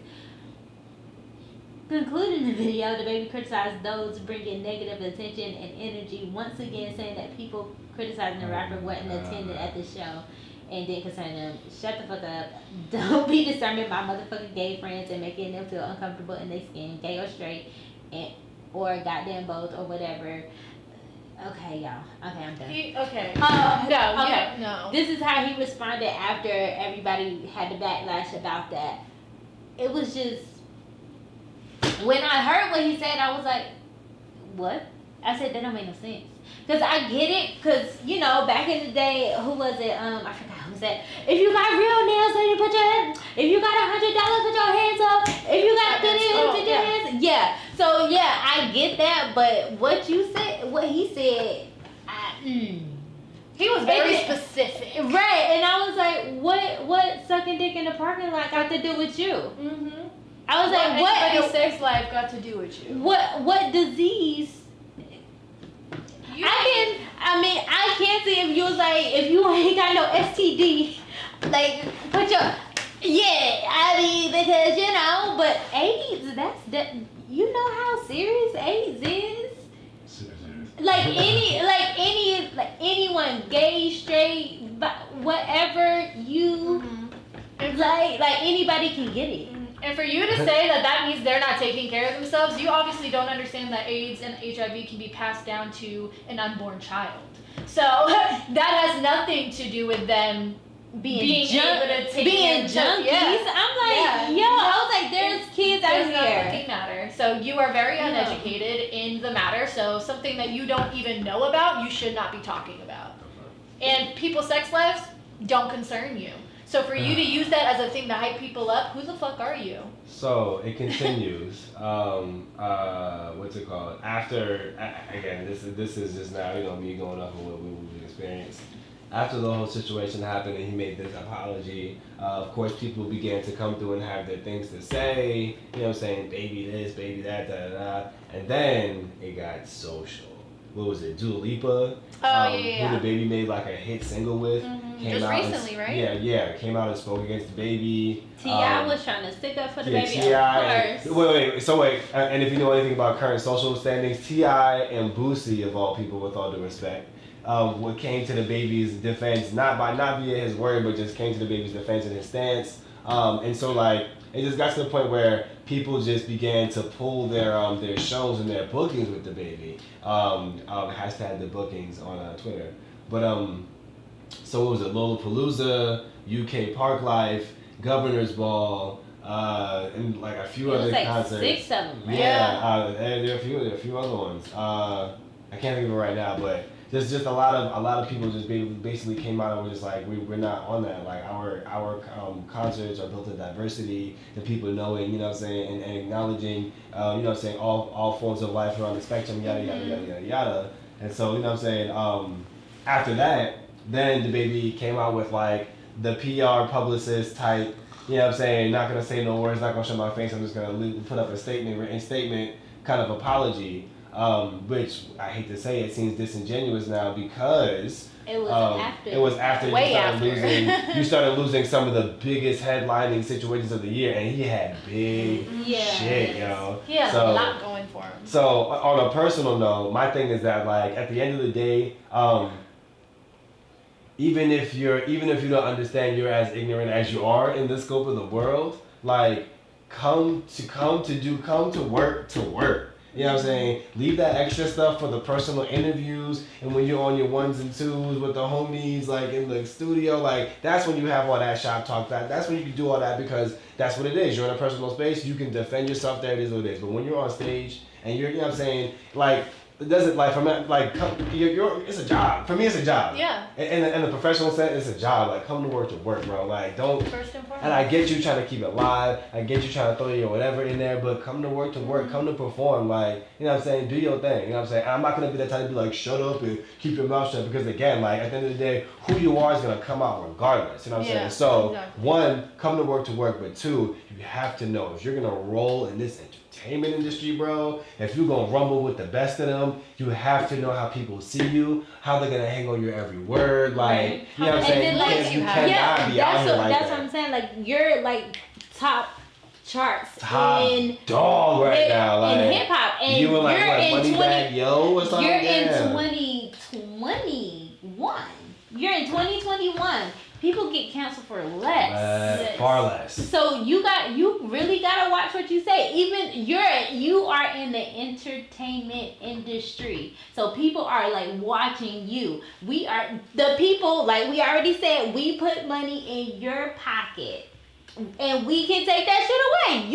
Concluding the video, the baby criticized those bringing negative attention and energy, once again saying that people criticizing the rapper wasn't attended at the show and didn't concern them. Shut the fuck up. Don't be disturbing my motherfucking gay friends and making them feel uncomfortable in their skin, gay or straight, or goddamn both or whatever. Okay, y'all. Okay, I'm done. No. This is how he responded after everybody had the backlash about that. It was just, when I heard what he said, I was like, what? I said, that don't make no sense. Because I get it, because, you know, back in the day, who was it? I forgot who said, if you got real nails, then you put your hand, if you got $100, put your hands up. If you got put your hands. Yeah. So, yeah, I get that, but what you said, what he said, he was very specific. Right, and I was like, what sucking dick in the parking lot got to do with you? Mm-hmm. I was like, what? Anybody's sex life got to do with you? What disease? I can't see if you was like, if you ain't got no STD, like, put your, because, you know, but AIDS, you know how serious AIDS is? Like anyone, gay, straight, whatever you, like anybody can get it. And for you to say that means they're not taking care of themselves, you obviously don't understand that AIDS and HIV can be passed down to an unborn child. So that has nothing to do with them being able to take care of themselves. Junkies. I'm like, I was like, there's kids out here. here. Fucking matter. So you are very uneducated in the matter. So something that you don't even know about, you should not be talking about. And people's sex lives don't concern you. So for you to use that as a thing to hype people up, who the fuck are you? So it continues. What's it called? After again, this is just now, you know, me going off of what we've experienced. After the whole situation happened and he made this apology, of course people began to come through and have their things to say. You know what I'm saying? Baby this, baby that, da da da. And then it got social. What was it? Dua Lipa. Who the baby made like a hit single with. Just recently, right? Yeah. Came out and spoke against the baby. T.I. was trying to stick up for the baby. T.I. Wait. And if you know anything about current social standings, T.I. and Boosie, of all people, with all due respect, what came to the baby's defense, not via his word, but just came to the baby's defense and his stance. And so like it just got to the point where people just began to pull their shows and their bookings with the baby. Hashtag the bookings on Twitter. But so what was it? Lollapalooza, UK Park Life, Governor's Ball, and like a few other concerts. 6 of them, right? Yeah, there are a few other ones. I can't think of it right now, but there's just a lot of people just basically came out and were just like, we're not on that. Like our concerts are built of diversity, the people knowing, you know what I'm saying, and acknowledging, you know what I'm saying, all forms of life are on the spectrum, yada yada yada yada yada. And so, you know what I'm saying, after that, then the baby came out with like the PR publicist type, you know what I'm saying, not gonna say no words, not gonna show my face, I'm just gonna put up a written statement kind of apology. which I hate to say it seems disingenuous now because It was after. It was after Way you started after. losing. You started losing some of the biggest headlining situations of the year, and he had big shit, yo. He has a lot going for him. So on a personal note, my thing is that like at the end of the day, even if you don't understand you're as ignorant as you are in the scope of the world, like come to work to work. You know what I'm saying? Leave that extra stuff for the personal interviews and when you're on your ones and twos with the homies like in the studio, like that's when you have all that shop talk. That's when you can do all that because that's what it is. You're in a personal space, you can defend yourself there, it is what it is. But when you're on stage and you're, you know what I'm saying, like it doesn't like from like it's a job. For me, it's a job. Yeah. In the professional sense, it's a job. Like come to work, bro. Like don't. First and foremost. And I get you trying to keep it live. I get you trying to throw your whatever in there, but come to work. Come to perform. Like you know what I'm saying. Do your thing. You know what I'm saying. I'm not gonna be that type to be like shut up and keep your mouth shut because again, like at the end of the day, who you are is gonna come out regardless. You know what I'm saying. So exactly. one, come to work, but two, you have to know if you're gonna roll in this entertainment industry, bro. If you're gonna rumble with the best of them, you have to know how people see you, how they're gonna hang on your every word, like you know what I'm saying. You cannot be out here like that's that. what I'm saying. Like you're like top charts in dog right now, like in hip hop, and you were like you're what, in Money Bag Yo or something. You're in 2021. You're in 2021. People get canceled for less. Far less. So you really gotta watch what you say. Even you are in the entertainment industry. So people are like watching you. We are the people, like we already said, we put money in your pocket. And we can take that shit away.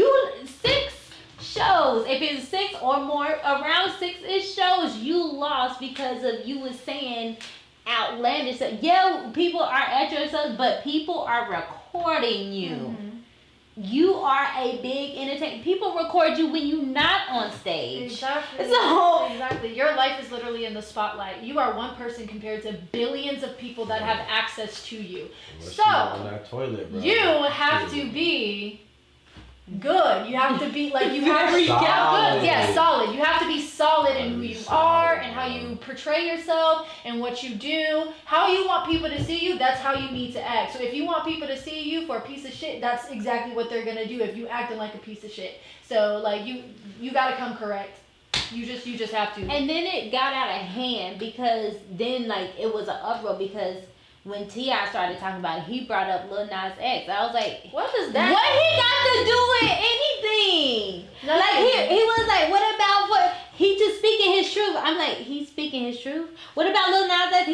6 shows. If it's 6 or more, around 6-ish shows, you lost because of you was saying outlandish stuff. Yeah, people are at your shows, but people are recording you. Mm-hmm. You are a big entertainer. People record you when you're not on stage. Exactly. Exactly. Your life is literally in the spotlight. You are one person compared to billions of people that have access to you. So on that toilet, bro. You have to be good. You have to be like you have to be good. Yeah, solid. You have to be solid in who you are and how you portray yourself and what you do. How you want people to see you, that's how you need to act. So if you want people to see you for a piece of shit, that's exactly what they're gonna do if you acting like a piece of shit. So like you gotta come correct. You just have to. And then it got out of hand because then like it was an uproar because when T.I. started talking about it, he brought up Lil Nas X. I was like, what is that? What he got to do with anything? Nothing. Like he was like, what about what? He just speaking his truth. I'm like, he's speaking his truth. What about Lil Nas X?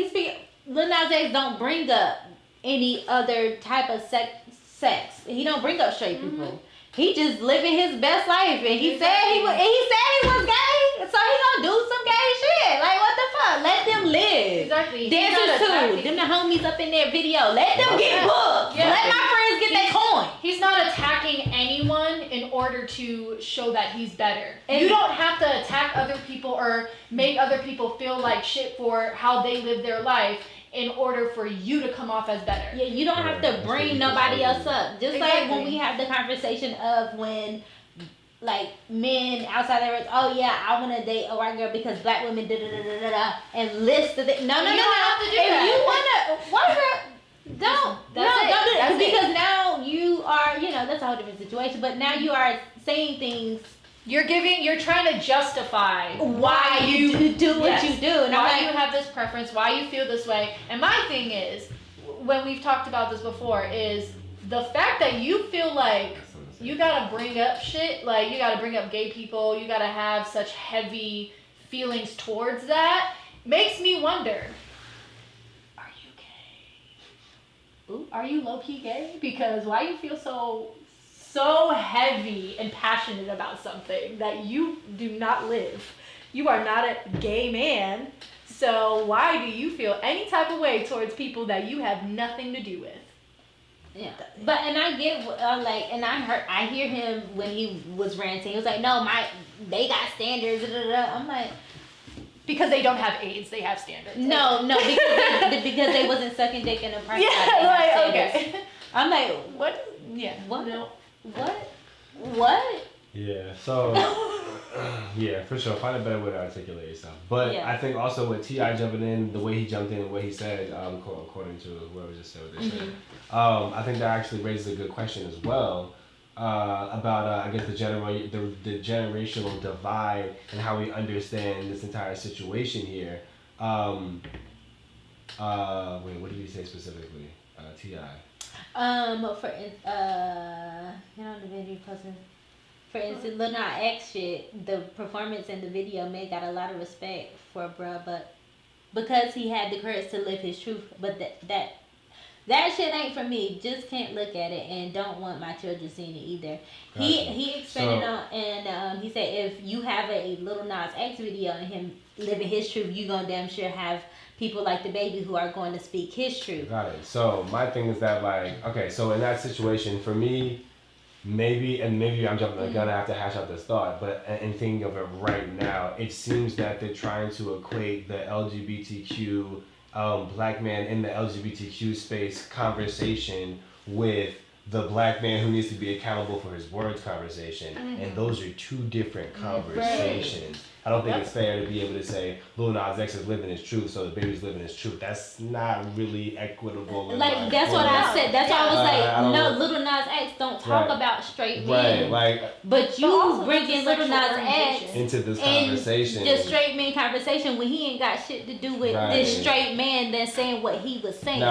Lil Nas X don't bring up any other type of sex. He don't bring up straight people. He just living his best life, and he said he was gay, so he gonna do some gay shit. Like what the fuck? Let them live. Exactly. Dancers too. Them the homies up in their video. Let them get booked. Yeah. Let my friends get their coin. He's not attacking anyone in order to show that he's better. And you don't have to attack other people or make other people feel like shit for how they live their life in order for you to come off as better. Yeah, you don't have to bring nobody else up. Just like when we have the conversation of when like men outside their race, oh yeah, I want to date a white girl because black women da and list the things. No. You don't have to do that. If you want to, white girl, don't do it. Because now you are, that's a whole different situation. But now you are saying things. You're trying to justify why you do what you do. And why you have this preference, why you feel this way. And my thing is, when we've talked about this before, is the fact that you feel like you gotta bring up shit, like you gotta bring up gay people, you gotta have such heavy feelings towards that, makes me wonder, are you gay? Ooh, are you low-key gay? Because why you feel so heavy and passionate about something that you do not live. You are not a gay man, so why do you feel any type of way towards people that you have nothing to do with? Yeah, but and I get and I hear him when he was ranting. He was like, "No, they got standards." I'm like, because they don't have AIDS, they have standards. No, because they wasn't sucking dick in a parking lot. Yeah, like okay. I'm like, what? Yeah. What? No. What? Yeah. So Yeah, for sure. Find a better way to articulate yourself. But Yeah. I think also with T.I. jumping in, the way he jumped in, the way he said, according to whoever just said what they said, I think that actually raises a good question as well about, I guess, the generational divide and how we understand this entire situation here. Wait, what did he say specifically? T.I. The video posted. For instance, Lil Nas X shit, the performance in the video May got a lot of respect for bruh, but because he had the courage to live his truth, but that shit ain't for me. Just can't look at it and don't want my children seeing it either. Gotcha. He expanded on and he said if you have a Lil Nas X video and him living his truth, you gonna damn sure have people like Dababy who are going to speak his truth. Got it. So my thing is that okay, so in that situation, for me, maybe I'm jumping the gun, I have to hash out this thought, but in thinking of it right now, it seems that they're trying to equate the LGBTQ black man in the LGBTQ space conversation with the black man who needs to be accountable for his words conversation. And those are two different conversations. I don't think it's fair to be able to say Lil Nas X is living his truth, so the baby's living his truth. That's not really equitable. Like, that's what I said. That's why I was like, no, Lil Nas X don't talk about straight men. But you bringing Lil Nas X into this conversation. The straight man conversation when he ain't got shit to do with this straight man than saying what he was saying.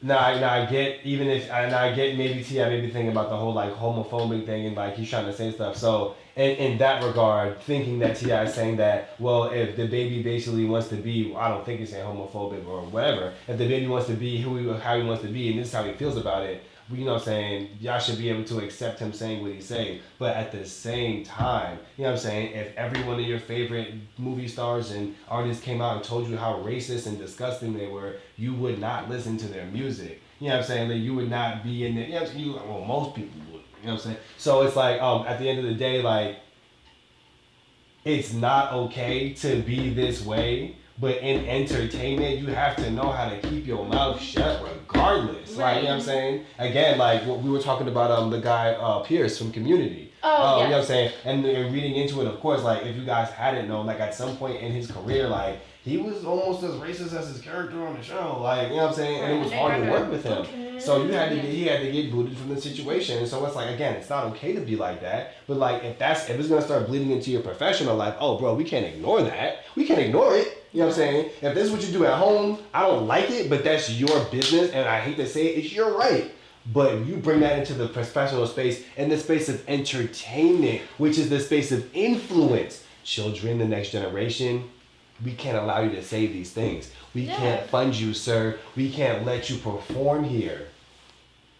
Now I get maybe T.I. maybe thinking about the whole like homophobic thing and like he's trying to say stuff. So in that regard, thinking that T.I. is saying that, well, if the baby basically wants to be, I don't think he's saying homophobic or whatever. If the baby wants to be how he wants to be and this is how he feels about it, you know what I'm saying, y'all should be able to accept him saying what he's saying. But at the same time, you know what I'm saying, if every one of your favorite movie stars and artists came out and told you how racist and disgusting they were, you would not listen to their music. You know what I'm saying? Like, you would not be in there. You know what I'm saying? Well, most people would. You know what I'm saying? So it's like, at the end of the day, like, it's not okay to be this way. But in entertainment, you have to know how to keep your mouth shut regardless. Like, you know what I'm saying? Again, like what we were talking about the guy Pierce from Community. You know what I'm saying? And reading into it, of course, like if you guys hadn't known, like at some point in his career, like he was almost as racist as his character on the show. Like, you know what I'm saying? And it was hard to work with him. So he had to get booted from the situation. And so it's like, again, it's not okay to be like that. But like if it's gonna start bleeding into your professional life, oh bro, we can't ignore that. We can't ignore it. You know what I'm saying? If this is what you do at home, I don't like it, but that's your business, and I hate to say it, it's your right. But you bring that into the professional space, and the space of entertainment, which is the space of influence. Children, the next generation, we can't allow you to say these things. We can't fund you, sir. We can't let you perform here.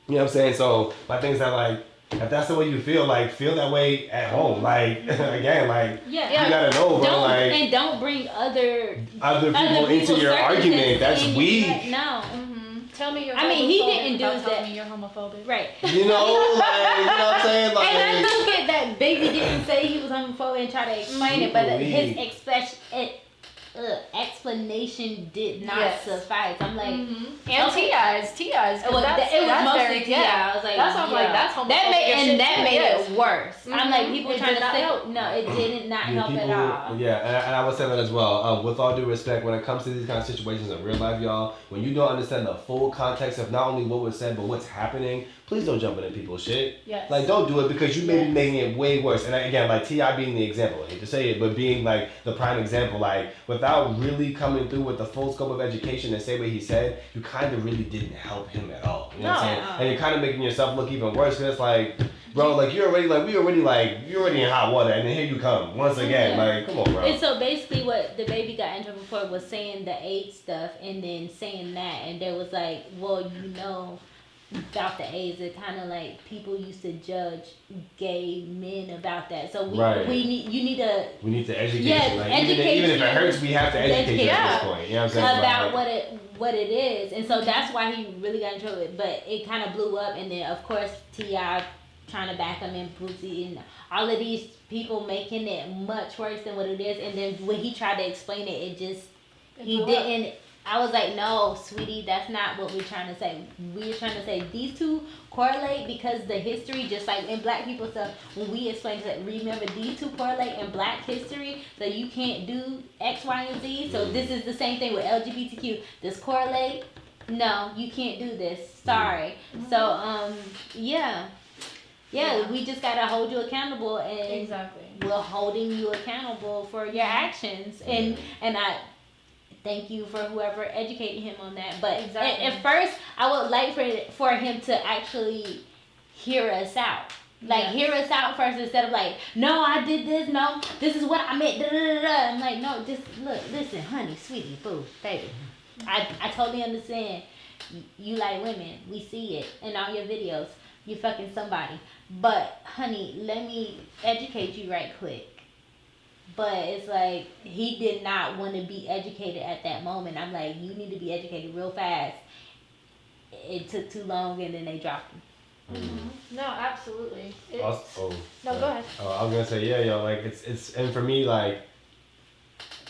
You know what I'm saying? So my thing is that, like, if that's the way you feel, like, feel that way at home. Like, again, like, you gotta know, bro. Like, and don't bring other people into your argument. That's weak. No. Tell me you're homophobic. I mean, he didn't do that. Tell me you're homophobic. Right. You know, like, you know what I'm saying? Like, and I do get that Baby didn't say he was homophobic and try to explain it, but his explanation did not suffice. I'm like, and T.I.'s. It was mostly T.I. I was like, that's why I'm like, that's homophobic. That made it worse. I'm like, people trying to say, no, it did not help at all. Yeah, and I would say that as well. With all due respect, when it comes to these kind of situations in real life, y'all, when you don't understand the full context of not only what was said, but what's happening, please don't jump into people's shit. Yes. Like, don't do it because you may be making it way worse. And again, like T.I. being the example, I hate to say it, but being like the prime example, like without really coming through with the full scope of education and say what he said, you kind of really didn't help him at all. You know what I'm saying? And you're kind of making yourself look even worse because it's like, bro, like you're already in hot water, and then here you come once again. Like, come on, bro. And so basically, what Dababy got in trouble for was saying the AIDS stuff, and then saying that, and there was like, well, you know, about the AIDS, it kind of like people used to judge gay men about that. So we need to educate you. Like, even if it hurts, we have to educate you at this point. You know what I'm saying? About what it is, and so that's why he really got in trouble. But it kind of blew up, and then of course T.I. trying to back him in Boosie and all of these people making it much worse than what it is. And then when he tried to explain it, he didn't I was like, no, sweetie, that's not what we're trying to say. We're trying to say these two correlate because the history, just like in black people stuff, when we explain that, remember these two correlate in black history, so you can't do X, Y, and Z. So this is the same thing with LGBTQ. This correlate? No, you can't do this. Sorry. So, yeah. We just gotta hold you accountable, and we're holding you accountable for your actions. And I thank you for whoever educated him on that. But at first, I would like for him to actually hear us out. Like, hear us out first instead of like, no, I did this. No, this is what I meant. Da, da, da, da. I'm like, no, just look, listen, honey, sweetie, boo, baby. I totally understand. You like women. We see it in all your videos. You fucking somebody. But, honey, let me educate you right quick. But it's like, he did not want to be educated at that moment. I'm like, you need to be educated real fast. It took too long, and then they dropped him. No, absolutely. No, go ahead. I was gonna say, like it's and for me, like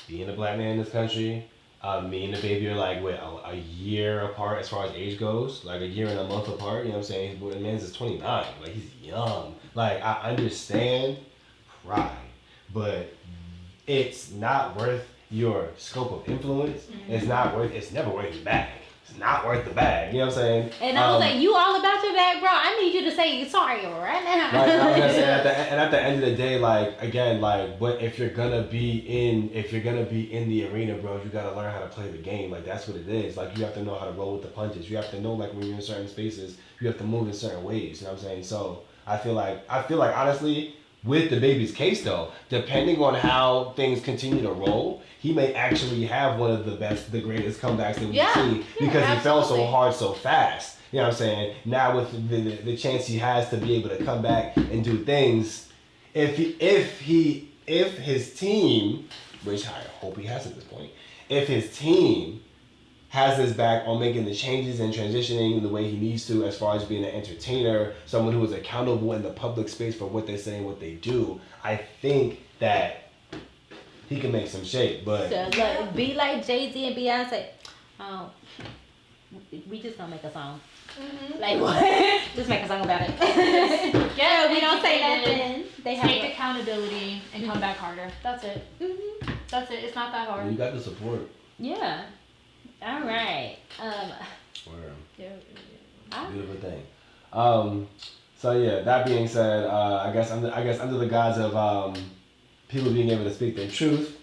being a black man in this country, me and Dababy are like a year apart as far as age goes, like a year and a month apart. You know what I'm saying? The man's is 29, like he's young. Like I understand pride, but it's not worth your scope of influence. It's never worth your bag. It's not worth the bag. You know what I'm saying? And I was like, you all about your bag, bro. I need you to say sorry right now. Like, I was gonna say, at the end of the day, like again, like, but if you're gonna be in the arena, bro, you gotta learn how to play the game. Like that's what it is. Like you have to know how to roll with the punches. You have to know, like when you're in certain spaces, you have to move in certain ways. You know what I'm saying? So I feel like honestly, with Dababy's case though, depending on how things continue to roll, he may actually have one of the greatest comebacks that we've seen because he fell so hard so fast. You know what I'm saying? Now with the chance he has to be able to come back and do things, if his team, which I hope he has at this point, if his team has his back on making the changes and transitioning the way he needs to as far as being an entertainer, someone who is accountable in the public space for what they say and what they do, I think that he can make some shape. But so, be like Jay-Z and Beyonce. We just gonna make a song. Like what? Just make a song about it. Yeah, we don't say nothing. They take accountability and come back harder. That's it. That's it. It's not that hard. You got the support. Yeah. All right. Beautiful thing. So yeah, that being said, I guess under the guise of people being able to speak their truth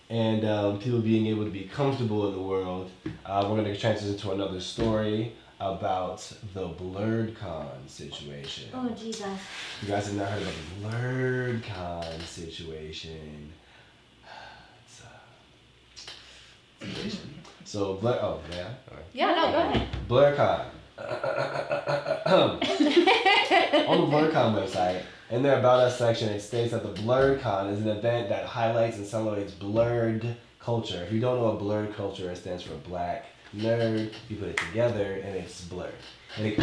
and people being able to be comfortable in the world, we're gonna transition to another story about the Blerdcon situation. Oh Jesus! You guys have not heard about the Blerdcon situation. It's situation. So, go ahead. Blerdcon. On the Blerdcon website, in their About Us section, it states that the Blerdcon is an event that highlights and celebrates blurred culture. If you don't know what blurred culture is, it stands for black, nerd, you put it together, and it's blurred. And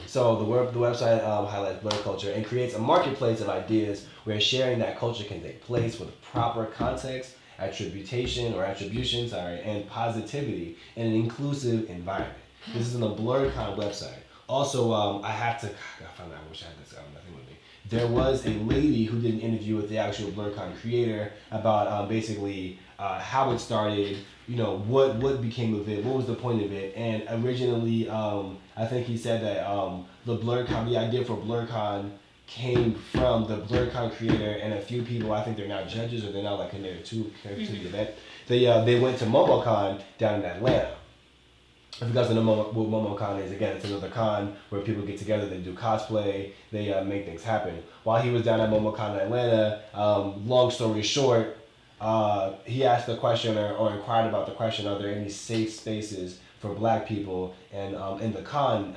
so the website highlights blurred culture and creates a marketplace of ideas where sharing that culture can take place with proper context, attribution, and positivity in an inclusive environment. This is on the Blerdcon website. Also, I wish I had this nothing with me. There was a lady who did an interview with the actual Blerdcon creator about basically how it started, what became of it, what was the point of it, and originally, I think he said that the idea for Blerdcon came from the Blerdcon creator and a few people. I think they're now judges or they're now like connected to the event. They went to MomoCon down in Atlanta. If you guys don't know what MomoCon is, again, it's another con where people get together, they do cosplay, they make things happen. While he was down at MomoCon in Atlanta, long story short, he asked the question or inquired about the question, are there any safe spaces for black people and in the con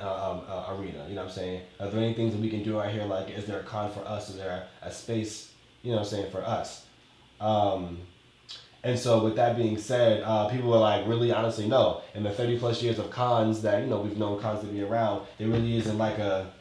arena, you know what I'm saying? Are there any things that we can do out here? Like, is there a con for us? Is there a space, for us? And so with that being said, people were like, really, honestly, no. In the 30 plus years of cons that, we've known cons to be around, there really isn't like a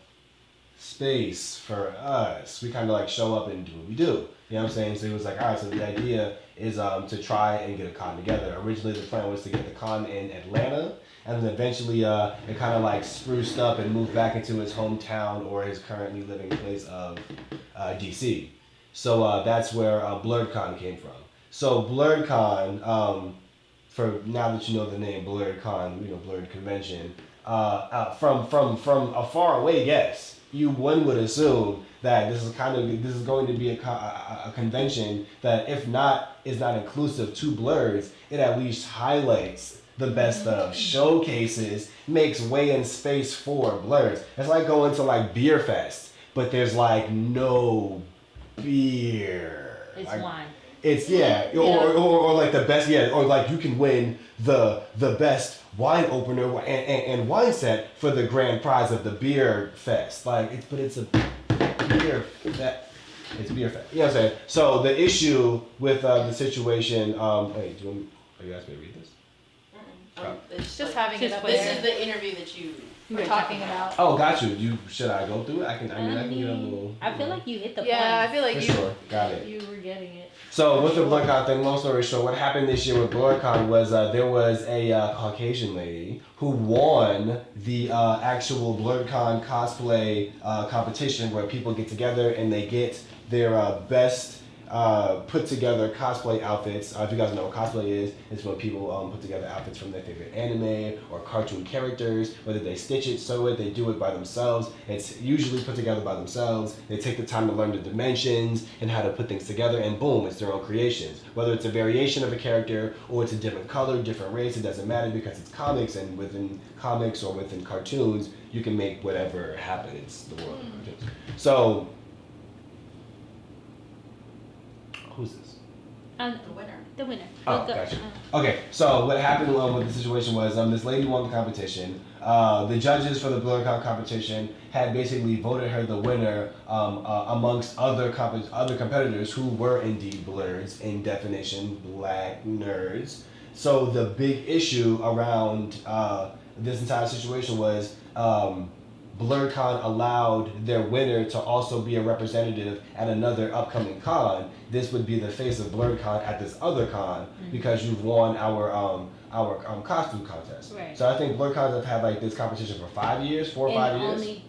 space for us. We kind of like show up and do what we do. You know what I'm saying? So it was like, all right, so the idea is to try and get a con together. Originally, the plan was to get the con in Atlanta, and then eventually it kind of like spruced up and moved back into his hometown or his currently living place of DC. So that's where Blerdcon came from. So Blerdcon, for now that you know the name Blerdcon, Blerd Convention, from a far away guess, one would assume that this is going to be a convention that if not is not inclusive to blurs, it at least highlights the best of, showcases, makes way and space for blurs. It's like going to like Beer Fest, but there's like no beer. It's like, wine. It's or like the best, or like you can win the best wine opener and wine set for the grand prize of the Beer Fest. Like it's a beer fest. It's Beer Fest. You know what I'm saying? So the issue with the situation. Wait, are you asking me to read this? It's Just like, having it up this there. is the interview that you We're talking about. Oh, got you. Should I go through it? I can get a little. I feel like you hit the Yeah, I point. feel like For sure. Got it. you were getting it. So with the Blerdcon thing, long story short, what happened this year with Blerdcon was there was a Caucasian lady who won the actual Blerdcon cosplay competition where people get together and they get their best put together cosplay outfits. If you guys know what cosplay is, it's when people put together outfits from their favorite anime or cartoon characters, whether they stitch it, sew it, they do it by themselves. It's usually put together by themselves. They take the time to learn the dimensions and how to put things together, and boom, it's their own creations. Whether it's a variation of a character or it's a different color, different race, it doesn't matter because it's comics, and within comics or within cartoons, you can make whatever happen. It's the world of cartoons. So, who's this? the winner. The winner. Oh, Go. gotcha. Okay, so what happened with the situation was this lady won the competition. The judges for the Blerdcon competition had basically voted her the winner amongst other competitors who were indeed blurs, in definition, black nerds. So the big issue around this entire situation was Blerdcon allowed their winner to also be a representative at another upcoming con. This would be the face of Blerdcon at this other con because you've won our costume contest. Right. So I think Blerdcons have had like this competition for 5 years, 4 or 5 years. Only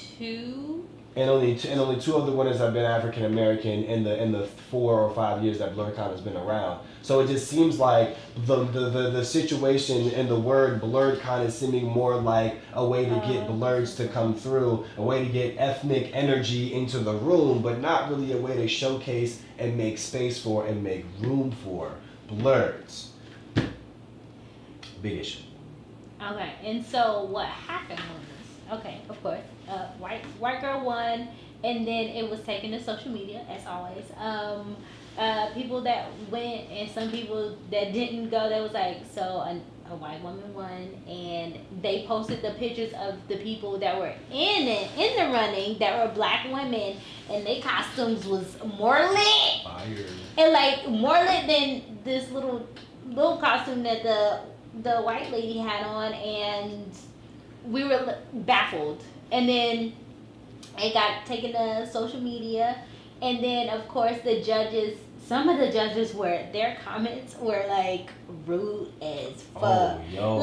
two. And only two of the winners have been African American in the 4 or 5 years that Blerdcon has been around. So it just seems like the situation and the word Blerdcon is seeming more like a way to get blurs to come through, a way to get ethnic energy into the room, but not really a way to showcase and make space for and make room for blurs. Big issue. Okay, and so what happened was, okay, of course, white girl won, and then it was taken to social media as always. People that went and some people that didn't go, they was like, so a white woman won, and they posted the pictures of the people that were in the running that were black women, and their costumes was more lit, Fire. and like more lit than this little costume that the white lady had on, and we were baffled. And then it got taken to social media, and then of course some of the judges their comments were like rude as fuck. Oh,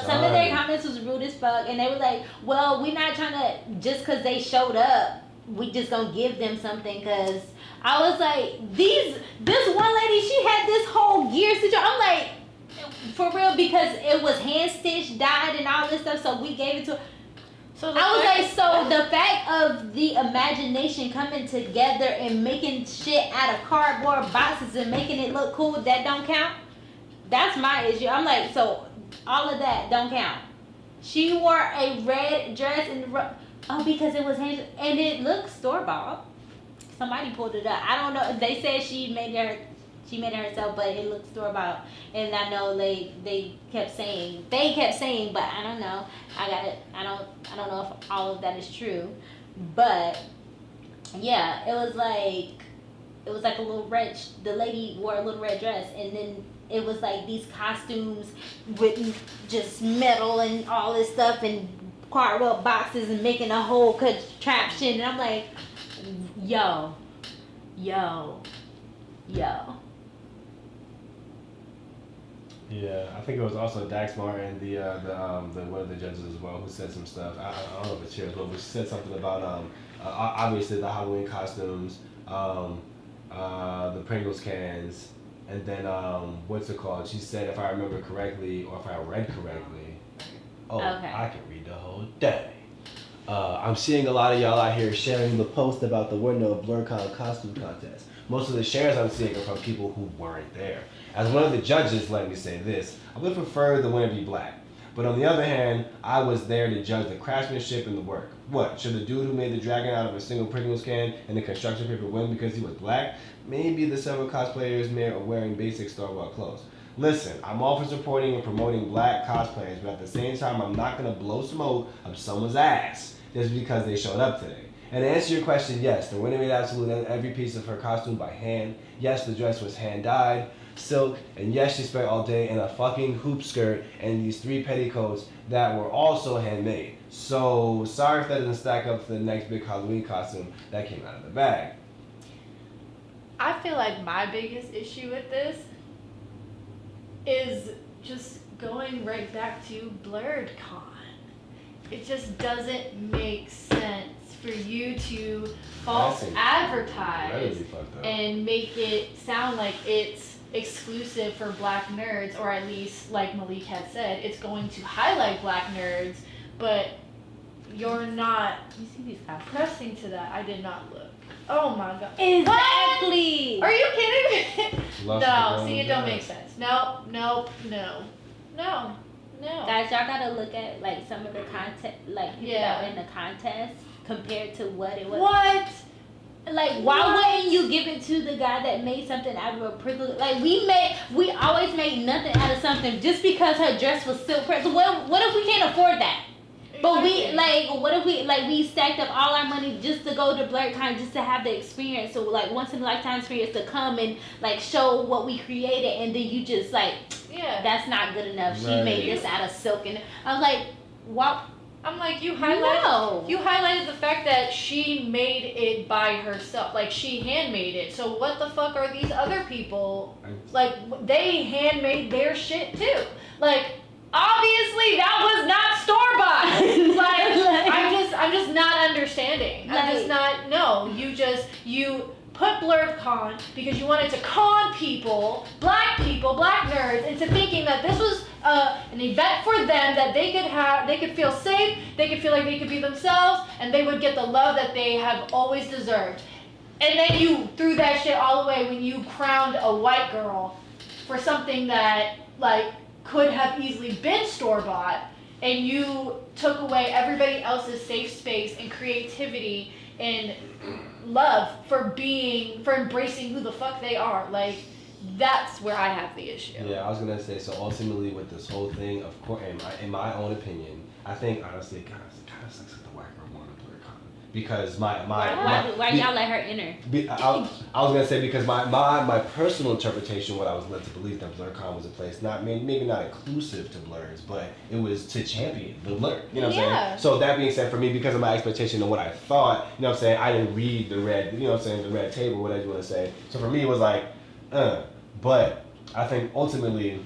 Some of their comments was rude as fuck, and they were like, well, we're not trying to, just because they showed up, we just gonna give them something. Because I was like, this one lady, she had this whole gear situation. I'm like, for real, because it was hand stitched, dyed, and all this stuff, so we gave it to her. So I was like, so the fact of the imagination coming together and making shit out of cardboard boxes and making it look cool, that don't count? That's my issue. I'm like, so all of that don't count. She wore a red dress because it was hand, and it looked store-bought. Somebody pulled it up. I don't know. They said she made it herself, but it looked store-bought. And I know they kept saying, but I don't know. I don't know if all of that is true. But yeah, it was like a little red, the lady wore a little red dress, and then it was like these costumes with just metal and all this stuff and cardboard boxes and making a whole contraption. And I'm like, yo. Yeah, I think it was also Dax Martin, the one of the judges as well, who said some stuff. I don't know if it's here, but she said something about obviously the Halloween costumes, the Pringles cans, and then what's it called? She said, if I remember correctly, or if I read correctly, I can read the whole thing. I'm seeing a lot of y'all out here sharing the post about the winner of Blerdcon costume contest. Most of the shares I'm seeing are from people who weren't there. As one of the judges, let me say this, I would prefer the winner be black. But on the other hand, I was there to judge the craftsmanship and the work. What, should the dude who made the dragon out of a single Pringles can and the construction paper win because he was black? Maybe the several cosplayers are wearing basic Star-Bought clothes. Listen, I'm all for supporting and promoting black cosplayers, but at the same time, I'm not going to blow smoke up someone's ass just because they showed up today. And to answer your question, yes, the winner made absolutely every piece of her costume by hand. Yes, the dress was hand-dyed, silk, and yes, she spent all day in a fucking hoop skirt and these 3 petticoats that were also handmade. So, sorry if that doesn't stack up to the next big Halloween costume that came out of the bag. I feel like my biggest issue with this is just going right back to Blerdcon. It just doesn't make sense for you to false advertise and make it sound like it's exclusive for black nerds, or at least, like Malik had said, it's going to highlight black nerds, but you're not pressing to that. I did not look. Oh my god. Exactly. What? Are you kidding me? No, see, it don't make sense. No. Guys, y'all gotta look at like some of the content, like people that were in the contest compared to what it was. What? Like, why wouldn't you give it to the guy that made something out of a prickle? Like, we always make nothing out of something just because her dress was silk pressed. What if we can't afford that? But what if we stacked up all our money just to go to Blerdcon, just to have the experience, so like once in a lifetime experience to come and like show what we created, and then you just like, that's not good enough. She made this out of silk, and I was like, what? I'm like, you highlighted the fact that she made it by herself, like she handmade it. So what the fuck are these other people? Like, they handmade their shit too. Like, obviously that was not store-bought. I'm just not understanding. You put Blerdcon because you wanted to con people, black nerds, into thinking that this was an event for them, that they could feel safe, they could feel like they could be themselves, and they would get the love that they have always deserved. And then you threw that shit all away when you crowned a white girl for something that like could have easily been store-bought, and you took away everybody else's safe space and creativity and love for embracing who the fuck they are. Like, that's where I have the issue. Yeah, I was gonna say, so ultimately with this whole thing, of course, in my own opinion, I think honestly it kind of sucks that the white girl won a Blerdcon, because why y'all let her enter? I was gonna say, because my personal interpretation, what I was led to believe, that Blerdcon was a place maybe not inclusive to blurs, but it was to champion the blur. You know what I'm saying? So that being said, for me, because of my expectation and what I thought, you know what I'm saying, I didn't read the red, you know what I'm saying, the red table, whatever you want to say. So for me, it was like, but I think ultimately,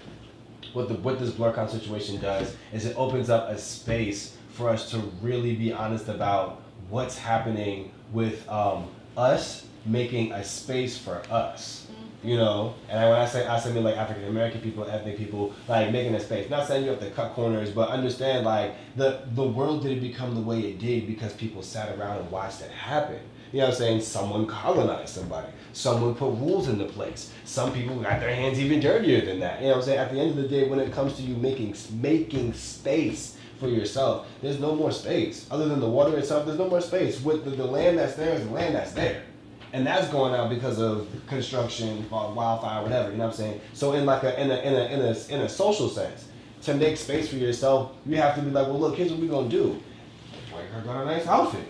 what this Blerdcon situation does is it opens up a space for us to really be honest about what's happening with us making a space for us, you know. And when I mean like African American people, ethnic people, like making a space. Not saying you have to cut corners, but understand like the world didn't become the way it did because people sat around and watched it happen. You know what I'm saying? Someone colonized somebody. Someone put rules into place. Some people got their hands even dirtier than that. You know what I'm saying? At the end of the day, when it comes to you making space for yourself, there's no more space. Other than the water itself, there's no more space. With the land that's there is the land that's there. And that's going out because of construction, wildfire, whatever, you know what I'm saying? So in a social sense, to make space for yourself, you have to be like, well look, here's what we're gonna do. Make her got a nice outfit.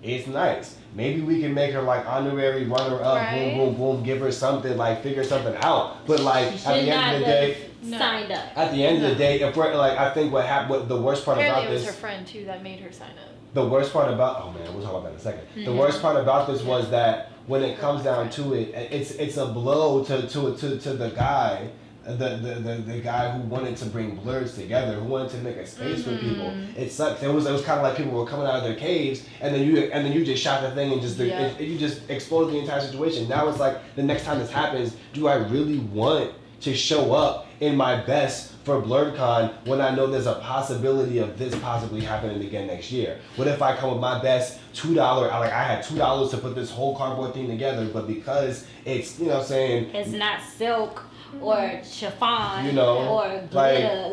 It's nice. Maybe we can make her like honorary runner up, boom, boom, boom, give her something, like figure something out. But like at the end of the day, signed up. At the end of the day, if we're like, I think what happened, what the worst part Apparently about it was this. her friend too that made her sign up. The worst part about, oh man, we'll talk about that in a second. The worst part about this was that when it comes down to it, it's a blow to the guy, the guy who wanted to bring Blurs together, who wanted to make a space for people. It sucked. It was kind of like people were coming out of their caves, and then you just shot the thing and just you just exploded the entire situation. Now it's like the next time this happens, do I really want to show up in my best for Blerdcon when I know there's a possibility of this possibly happening again next year? What if I come with my best $2, like I had $2 to put this whole cardboard thing together, but because it's, you know what I'm saying, It's not silk or chiffon, you know, or glitter.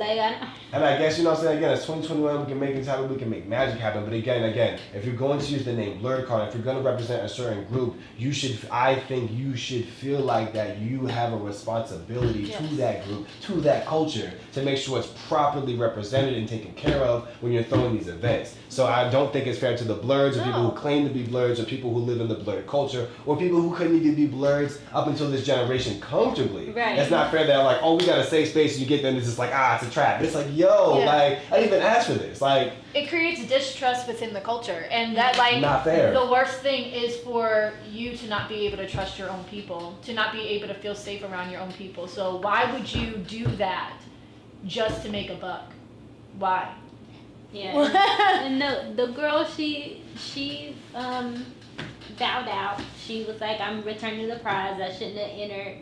and I guess, you know what I'm saying, again, it's 2021, we can make things happen, we can make magic happen, but again, if you're going to use the name Blerdcon, if you're going to represent a certain group, I think you should feel like that you have a responsibility to that group, to that culture, to make sure it's properly represented and taken care of when you're throwing these events. So I don't think it's fair to the Blurs, or people who claim to be Blurs, or people who live in the Blerd culture, or people who couldn't even be Blurs up until this generation comfortably. Right. It's not fair that like, oh, we got a safe space, and you get them, it's just like, it's a trap. It's like, yo, like, I didn't even ask for this. Like, it creates distrust within the culture, and that like not fair. The worst thing is for you to not be able to trust your own people, to not be able to feel safe around your own people. So why would you do that just to make a buck? Why? Yeah. And the girl, she bowed out. She was like, I'm returning the prize. I shouldn't have entered.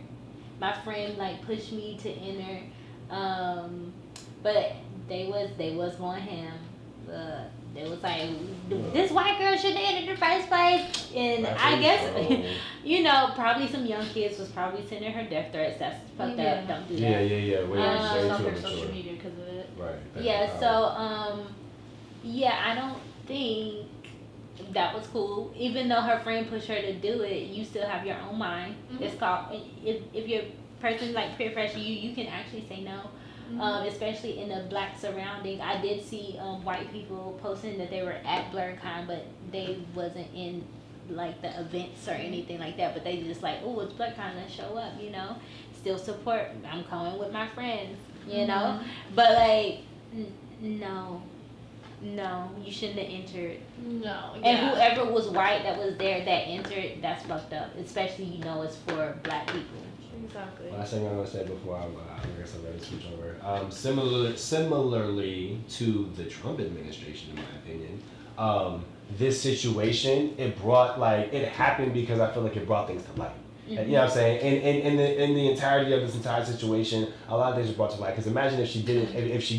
My friend like pushed me to enter. But they was going ham. They was like, this white girl shouldn't have entered in the first place. And I guess, you know, probably some young kids was probably sending her death threats. That's fucked up. Don't do that. Yeah. Way on their social media because of it. Right. Yeah. So, yeah, I don't think that was cool. Even though her friend pushed her to do it, you still have your own mind. It's called, if your person like peer pressure you can actually say no. Especially in a black surrounding. I did see white people posting that they were at Blerdcon, but they wasn't in like the events or anything like that. But they just like, oh, it's Blerdcon, let's show up, you know. Still support. I'm going with my friends, you know. But like, no, you shouldn't have entered. No. And whoever was white that was there that entered, that's fucked up. Especially, you know, it's for black people. Exactly. Last thing I'm gonna say before I guess I'm ready to switch over. Similarly to the Trump administration, in my opinion, this situation it happened because I feel like it brought things to light. And, you know what I'm saying? In the entirety of this entire situation, a lot of things were brought to light. Because imagine if she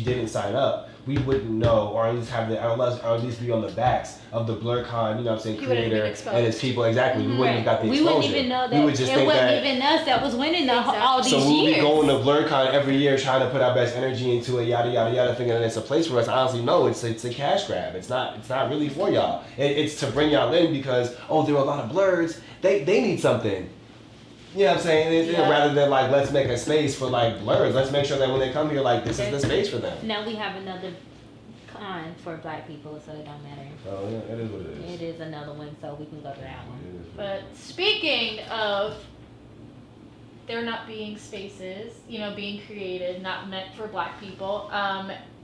didn't sign up, we wouldn't know, or at least or at least be on the backs of the Blerdcon, you know what I'm saying, creator and his people. Exactly. We wouldn't have got the exposure. We wouldn't even know that. We would just it think wasn't that, even us that was winning all these years. So we'll be going to years. Blerdcon every year trying to put our best energy into it, yada yada yada, thinking that it's a place for us. Honestly, no, it's a cash grab. It's not really for y'all. It's to bring y'all in because there are a lot of Blurs. They need something. You know what I'm saying? Rather than like, let's make a space for like Blurs. Let's make sure that when they come here, like, this is the space for them. Now we have another con for black people, so it don't matter. Oh yeah, it is what it is. It is another one, so we can go to that one. But speaking of there not being spaces, you know, being created, not meant for black people,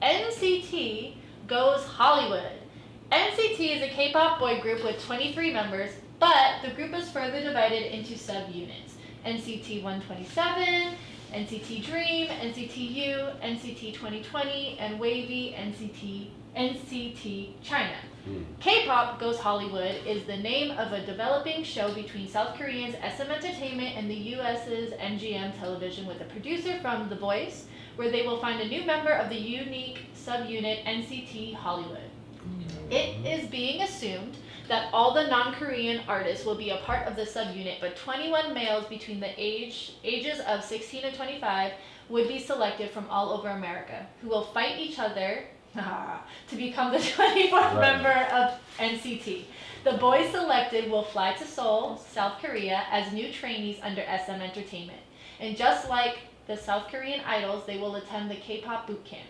NCT goes Hollywood. NCT is a K-pop boy group with 23 members, but the group is further divided into subunits. NCT 127, NCT Dream, NCT U, NCT 2020, and Wavy NCT China. K-pop Goes Hollywood is the name of a developing show between South Korean's SM Entertainment and the US's MGM Television with a producer from The Voice, where they will find a new member of the unique subunit NCT Hollywood. It is being assumed that all the non-Korean artists will be a part of the subunit, but 21 males between the ages of 16 and 25 would be selected from all over America, who will fight each other to become the 24th member of NCT. The boys selected will fly to Seoul, South Korea, as new trainees under SM Entertainment. And just like the South Korean idols, they will attend the K-pop boot camp.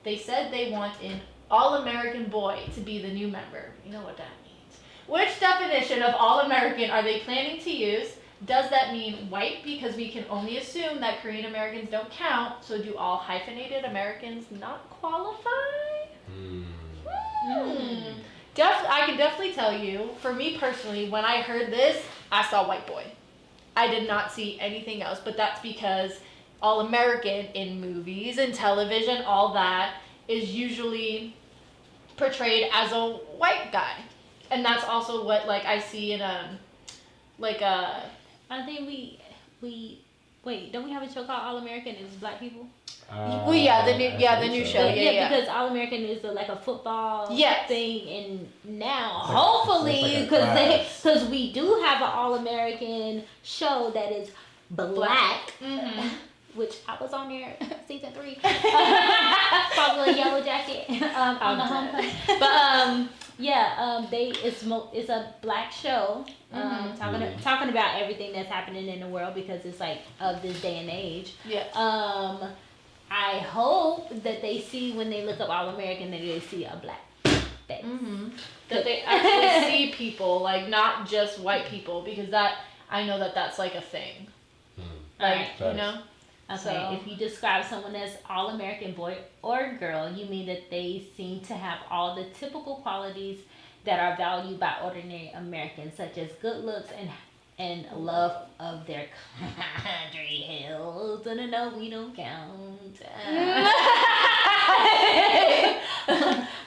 They said they want an all-American boy to be the new member. You know what that means. Which definition of all-American are they planning to use? does that mean white? Because we can only assume that Korean Americans don't count. So do all hyphenated Americans not qualify? I can definitely tell you, for me personally, when I heard this, I saw white boy. I did not see anything else, but that's because all American in movies and television, all that is usually portrayed as a white guy. And that's also what like I see in I think we wait, don't we have a show called All American? It's black people. Well, the new show. Yeah. Because All American is like a football Yes. thing, and now hopefully because we do have an All American show that is black. Mm-hmm. Which I was on there season 3, probably a Yellow Jacket on the homecoming. But it's a black show talking about everything that's happening in the world because it's like of this day and age. Yeah. I hope that they see when they look up All American that they see a black face. Mm-hmm. That they actually see people, like not just white people, because that I know that's like a thing. Like you know. Okay, So, if you describe someone as all-American boy or girl, you mean that they seem to have all the typical qualities that are valued by ordinary Americans, such as good looks and love of their country. Hell, no, we don't count.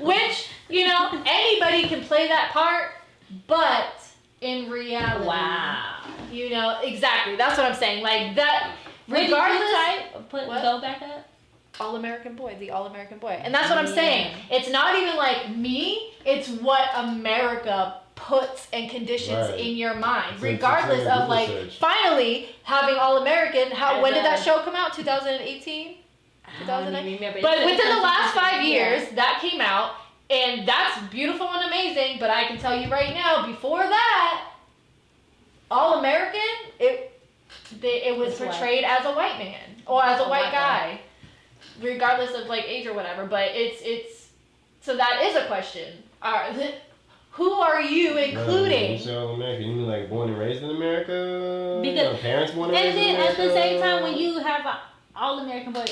which, anybody can play that part, but in reality, Wow. Exactly, that's what I'm saying. Like that. Regardless, go back up. All-American boy, the All-American boy. And that's what I'm saying. It's not even like me, it's what America puts and conditions in your mind. Regardless of like, finally having All-American, when did that show come out? 2018? 2009? But within the last 5 years, that came out, and that's beautiful and amazing, but I can tell you right now, before that, All-American, it was portrayed as a white man or as a white guy, regardless of like age or whatever. But it's so that is a question. Who are you including? You say all American, you mean like born and raised in America? Because parents born and raised in America? And then at the same time, when you have an all American boy,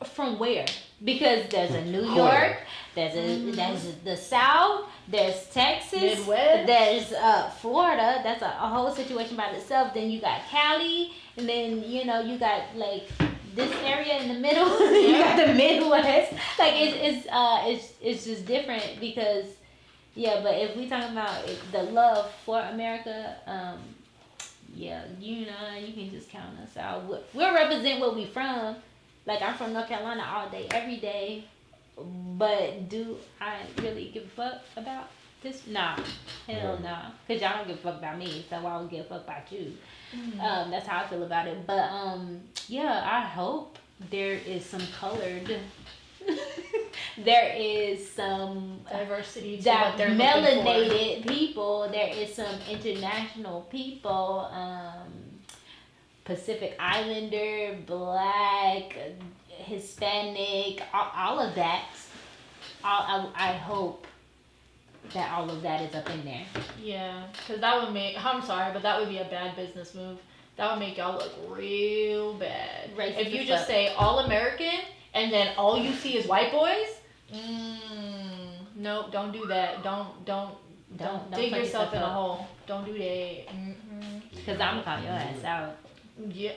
from where? Because there's a New York, there's the South, there's Texas, Midwest, there's Florida. That's a whole situation by itself. Then you got Cali, and then you got like this area in the middle. You got the Midwest. Like it's just different because but if we talking about the love for America, you can just count us out. We'll represent where we from. Like, I'm from North Carolina all day, every day. But do I really give a fuck about this? Nah. Hell no. Because y'all don't give a fuck about me, so I don't give a fuck about you. Mm-hmm. That's how I feel about it. But, I hope there is some colored... there is some... diversity to that what they're melanated people. There is some international people... Pacific Islander, Black, Hispanic, all of that. I hope that all of that is up in there. Yeah, because that would I'm sorry, but that would be a bad business move. That would make y'all look real bad. Racist if you just say All-American and then all you see is white boys, nope, don't do that. Don't dig yourself in a hole. Don't do that. Because I'm going to call your ass out. Yeah,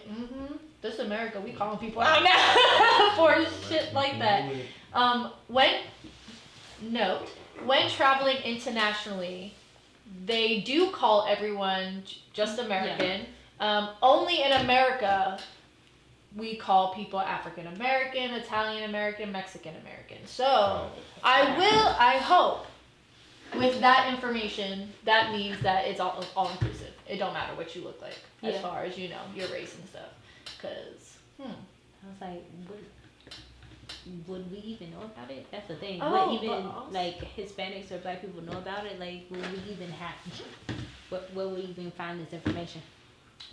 This is America, we calling people out now for shit like that. When traveling internationally, they do call everyone just American. Yeah. Only in America, we call people African American, Italian American, Mexican American. So, I hope, with that information, that means that it's all inclusive. It don't matter what you look like, as far as your race and stuff. Cause, I was like, would we even know about it? That's the thing. Like Hispanics or Black people know about it? Like, would we even where would we even find this information?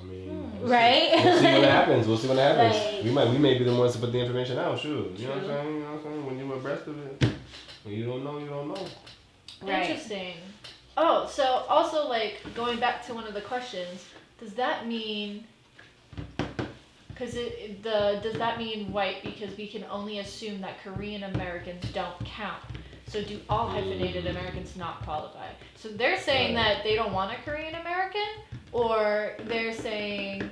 I mean, right? We'll see what happens. Like, we may be the ones to put the information out. Sure, you know what I'm saying? When you're abreast of it, when you don't know, you don't know. Right. Interesting. Oh, so also like going back to one of the questions, Does that mean? Does that mean white? Because we can only assume that Korean Americans don't count. So do all hyphenated Americans not qualify? So they're saying that they don't want a Korean American, or they're saying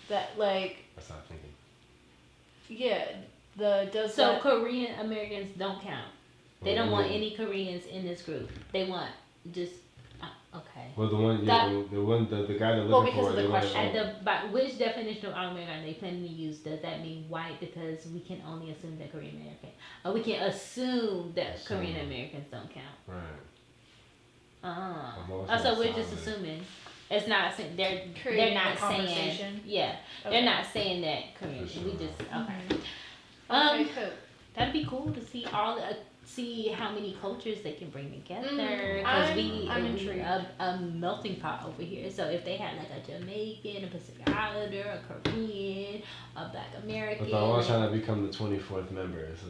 that like. That's not thinking. Yeah. So Korean Americans don't count. They don't want any Koreans in this group. They want just okay. Well, the one, the guy they're looking for. Because of the question. But which definition of all-American are they planning to use? Does that mean white? Because we can only assume that Korean American, or we can assume that Korean Americans don't count. Right. So we're just assuming. It's not saying they're not saying they're not saying that Korean. Sure. We just okay. Okay, cool. That'd be cool to see see how many cultures they can bring together. I'm intrigued. A melting pot over here. So if they had like a Jamaican, a Pacific Islander, a Korean, a Black American. But I'm always trying to become the 24th member. So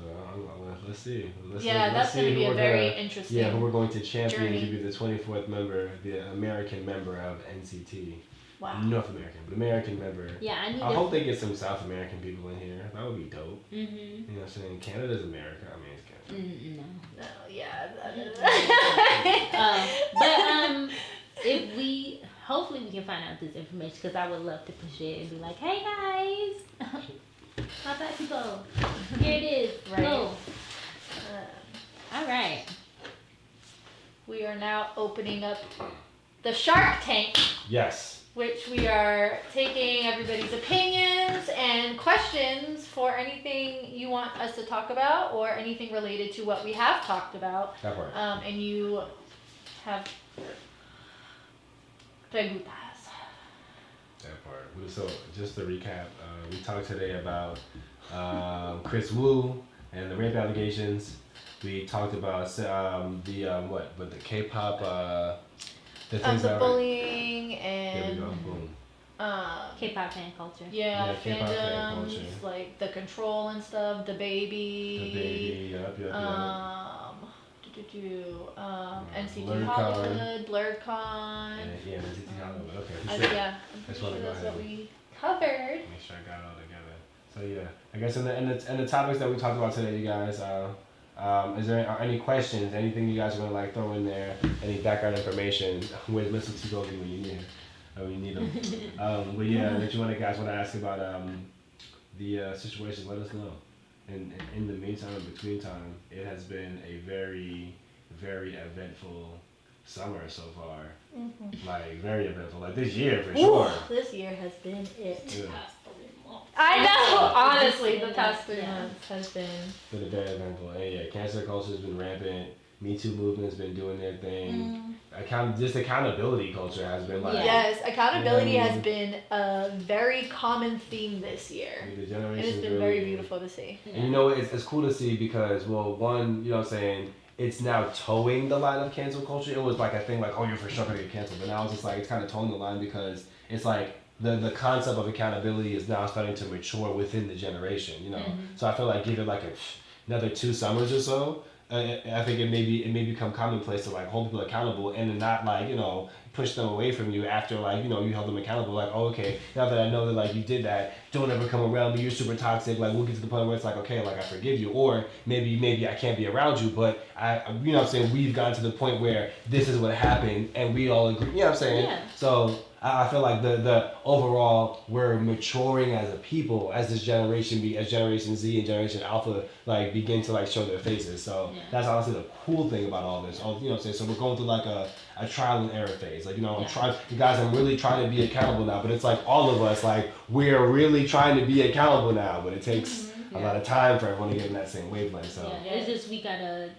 let's see. That's going to be a very interesting. Yeah, who we're going to champion journey. to be the 24th member, the American member of NCT. Wow. North American, but American member. Yeah, I hope they get some South American people in here. That would be dope. Mm-hmm. You know what I'm saying? Canada's America. I mean, it's Canada. No, yeah. If hopefully we can find out this information, because I would love to push it and be like, hey guys, my black people, here it is. Right. Go. All right. We are now opening up the Shark Tank. Yes. Which we are taking everybody's opinions and questions for anything you want us to talk about or anything related to what we have talked about. That part. And you have preguntas. That part. So just to recap, we talked today about Kris Wu and the rape allegations. We talked about the K-pop. The bullying and there we go. Boom. K-pop fan culture. Yeah, K-pop fan culture. fandoms, like the control and stuff, Dababy. Yep. NCT Blerdcon. Hollywood, Blerdcon. Yeah, NCT Hollywood. Okay. I'm pretty sure that's what we covered. Make sure I got it all together. So yeah, I guess in the topics that we talked about today, you guys. Is there any questions? Anything you guys want to like throw in there? Any background information? Where's Mr. T-Goldie when you need him? When you need him. But yeah, if you guys want to ask about the situation, let us know. And in the meantime, in between time, it has been a very, very eventful summer so far. Mm-hmm. Like very eventful. Like this year for sure. This year has been it. Yeah. I know. Honestly, the past 3 months has been Very eventful. And yeah, cancel culture has been rampant. Me Too movement's been doing their thing. Just accountability culture has been like. Yes, accountability has been a very common theme this year. The generation and it's been very beautiful to see. And you know, it's cool to see because, well, one, you know what I'm saying, it's now towing the line of cancel culture. It was like a thing like, oh, you're for sure gonna get canceled. But now it's just like, it's kind of towing the line because it's like, the concept of accountability is now starting to mature within the generation, you know. So I feel like give it like another 2 summers or so. I think it may become commonplace to like hold people accountable and then not like, you know, push them away from you after like, you know, you held them accountable. Like, oh, okay, now that I know that like you did that, don't ever come around me. You're super toxic. Like we'll get to the point where it's like, okay, like I forgive you, or maybe I can't be around you, but you know what I'm saying, we've gotten to the point where this is what happened and we all agree. You know what I'm saying? Yeah. So I feel like the overall we're maturing as a people as this generation as Generation Z and Generation Alpha like begin to like show their faces. So that's honestly the cool thing about all this. You know what I'm saying? So we're going through like a trial and error phase. Like, you know, I'm really trying to be accountable now, but it's like all of us, like we're really trying to be accountable now, but it takes a lot of time for everyone to get in that same wavelength. So it's just we gotta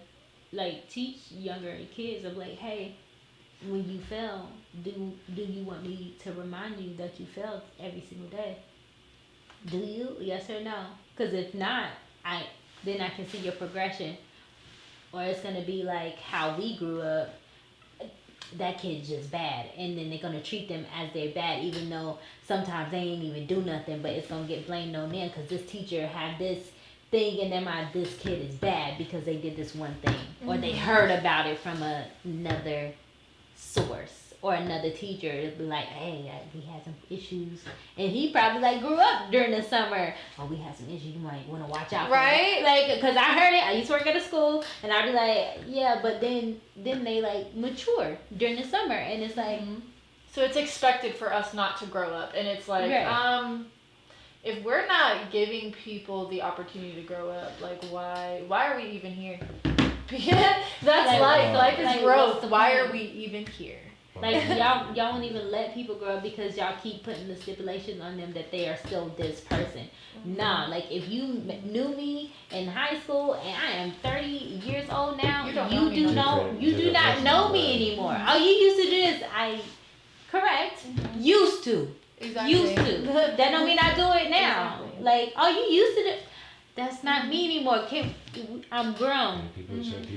like teach younger kids of like, hey, when you fail, do you want me to remind you that you failed every single day? Do you? Yes or no? Because if not, then I can see your progression. Or it's gonna be like how we grew up. That kid's just bad, and then they're gonna treat them as they're bad, even though sometimes they ain't even do nothing. But it's gonna get blamed on them because this teacher had this thing in their mind. This kid is bad because they did this one thing, or they heard about it from another source or another teacher to be like, hey, we had some issues, and he probably like grew up during the summer. Oh, we had some issues. You might want to watch out for. Right? Like, cause I heard it. I used to work at a school, and I'd be like, yeah, but then they like mature during the summer, and it's like. So it's expected for us not to grow up, and it's like, Right. If we're not giving people the opportunity to grow up, like why are we even here? That's Like, life. Life is like, growth. what's the Why point? are we even here? Like y'all don't even let people grow up because y'all keep putting the stipulations on them that they are still this person. Nah, like if you knew me in high school and I am 30 years old now, You don't know me no more. you do not know me anymore. Oh, you used to do this. Correct. Used to. Exactly. Used to. That don't mean I do it now. Exactly. Like, oh, you used to do. That's not me anymore. I'm grown.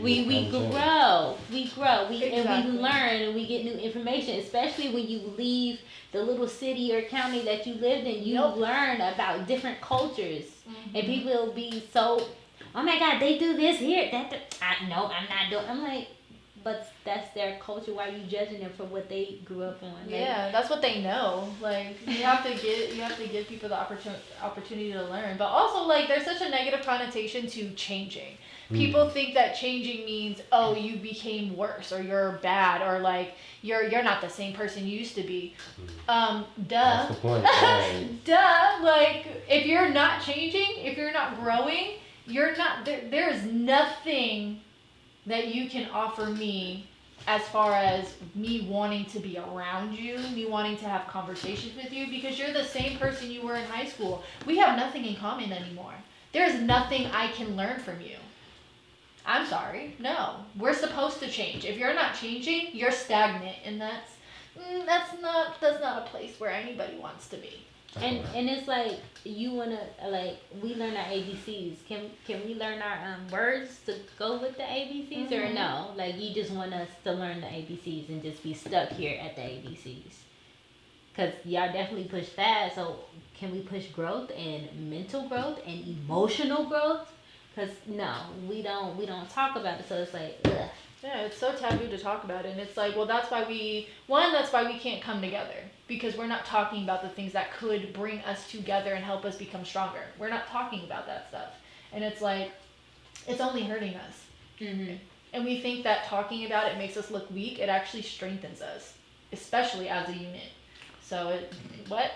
We grow. And we Exactly. learn and we get new information. Especially when you leave the little city or county that you lived in, you learn about different cultures, and people will be so, oh my God, they do this here. No, I'm not doing. I'm like, but that's their culture. Why are you judging them for what they grew up on? Like, Yeah, that's what they know. Like you have to give people the opportunity to learn. But also like there's such a negative connotation to changing. People think that changing means you became worse or you're bad or like you're not the same person you used to be. Duh. That's the point. Right. Duh. Like if you're not changing, if you're not growing, you're not there's nothing that you can offer me as far as me wanting to be around you, me wanting to have conversations with you, because you're the same person you were in high school. We have nothing in common anymore. There's nothing I can learn from you. I'm sorry. No. We're supposed to change. If you're not changing, you're stagnant, and that's not a place where anybody wants to be. And it's like you wanna like we learn our ABCs. Can we learn our words to go with the ABCs or no? Like you just want us to learn the ABCs and just be stuck here at the ABCs? Cause y'all definitely push that. So can we push growth and mental growth and emotional growth? Cause no, we don't talk about it. So it's like ugh. Yeah, it's so taboo to talk about it, and it's like, well, that's why we can't come together, because we're not talking about the things that could bring us together and help us become stronger. We're not talking about that stuff, and it's like, it's only hurting us. And we think that talking about it makes us look weak. It actually strengthens us, especially as a unit. So what?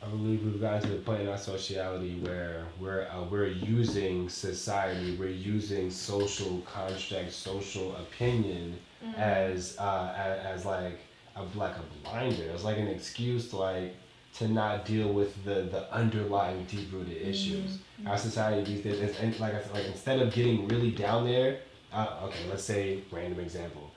I believe we've gotten to the point in our sociality where we're using society, we're using social construct, social opinion as like a blinder, as like an excuse to not deal with the underlying deep rooted issues. Our society these days, and like instead of getting really down there, okay, let's say random example.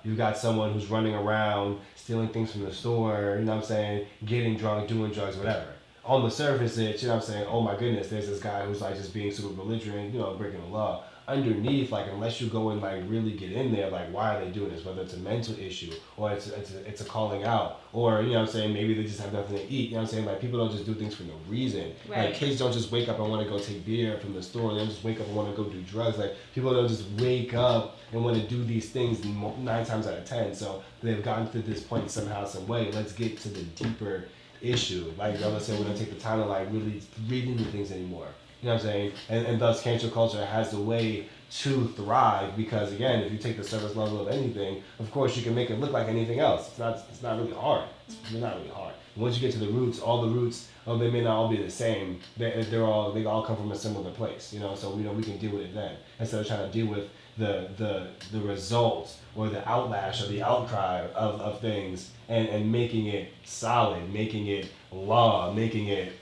You've got someone who's running around stealing things from the store, you know what I'm saying, getting drunk, doing drugs, whatever. On the surface, it's, you know what I'm saying, oh my goodness, there's this guy who's like just being super belligerent, you know, breaking the law. Underneath, like, unless you go and like really get in there, like, why are they doing this? Whether it's a mental issue or it's a calling out, or, you know what I'm saying, maybe they just have nothing to eat. You know what I'm saying? Like, people don't just do things for no reason. Right. Like, kids don't just wake up and want to go take beer from the store. They don't just wake up and want to go do drugs. Like, people don't just wake up and want to do these things 9 times out of 10. So they've gotten to this point somehow, some way. Let's get to the deeper issue. Like, let's say we don't take the time to like really read into things anymore. You know what I'm saying? And thus cancel culture has a way to thrive, because again, if you take the surface level of anything, of course you can make it look like anything else. It's not really hard. It's not really hard. Once you get to the roots, all the roots, they may not all be the same. They all come from a similar place, you know. So we can deal with it then, instead of trying to deal with the results or the outlash or the outcry of things, and making it solid, making it law, making it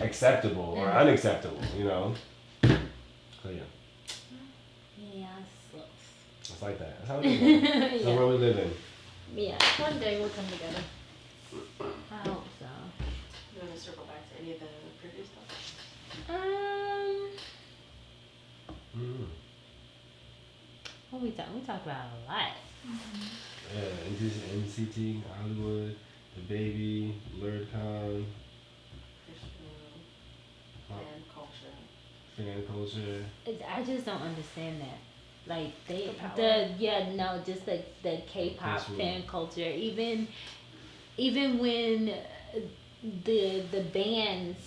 acceptable or unacceptable, you know. So yeah. Yeah, It's like that. That's how we live. That's the world we live in. yeah. One day we'll come together. I hope so. You want to circle back to any of the previous topics? What we talk? We talk about a lot. Yeah, NCT Hollywood, Dababy, Blerdcon, And culture. fan culture. I just don't understand that. like they The power. just the K-pop Kris Wu. fan culture. Even when the bands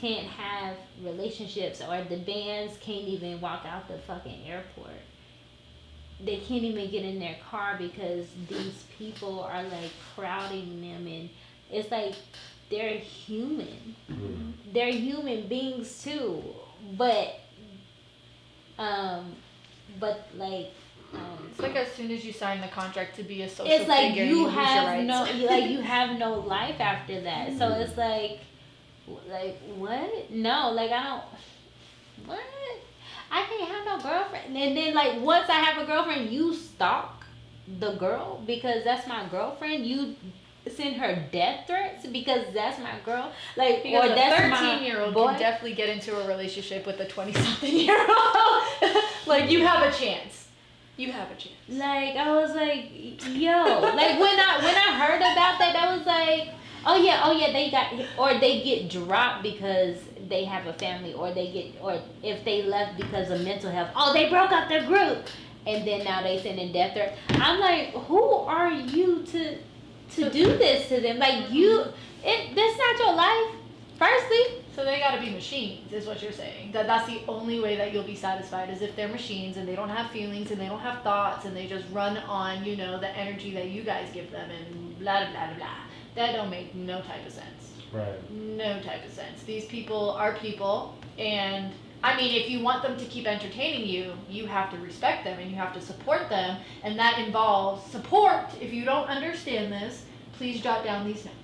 can't have relationships, or the bands can't even walk out the fucking airport. They can't even get in their car because these people are like crowding them, and it's like they're human. They're human beings too, but like It's like as soon as you sign the contract to be a social it's like figure, you lose your have rights. no you have no life after that. So it's like what? No, like I don't. What? I can't have no girlfriend. And then like once I have a girlfriend, you stalk the girl because that's my girlfriend. You send her death threats because that's my girl. Like Because or a that's 13-year-old boy. can definitely get into a relationship with a 20-something-year-old. Like, you have a chance. You have a chance. Like I was like, yo, like when I heard about that, I was like, oh yeah, they got or they get dropped because they have a family, or if they left because of mental health. Oh, they broke up their group, and then now they sending death threats. I'm like, who are you to do this to them? Like that's not your life. Firstly, So they gotta be machines, is what you're saying. That's the only way that you'll be satisfied, is if they're machines and they don't have feelings and they don't have thoughts and they just run on, the energy that you guys give them and blah, blah, blah, blah. That don't make no type of sense. Right. No type of sense. These people are people, and I mean, if you want them to keep entertaining you, you have to respect them and you have to support them, and that involves support. If you don't understand this, please jot down these notes.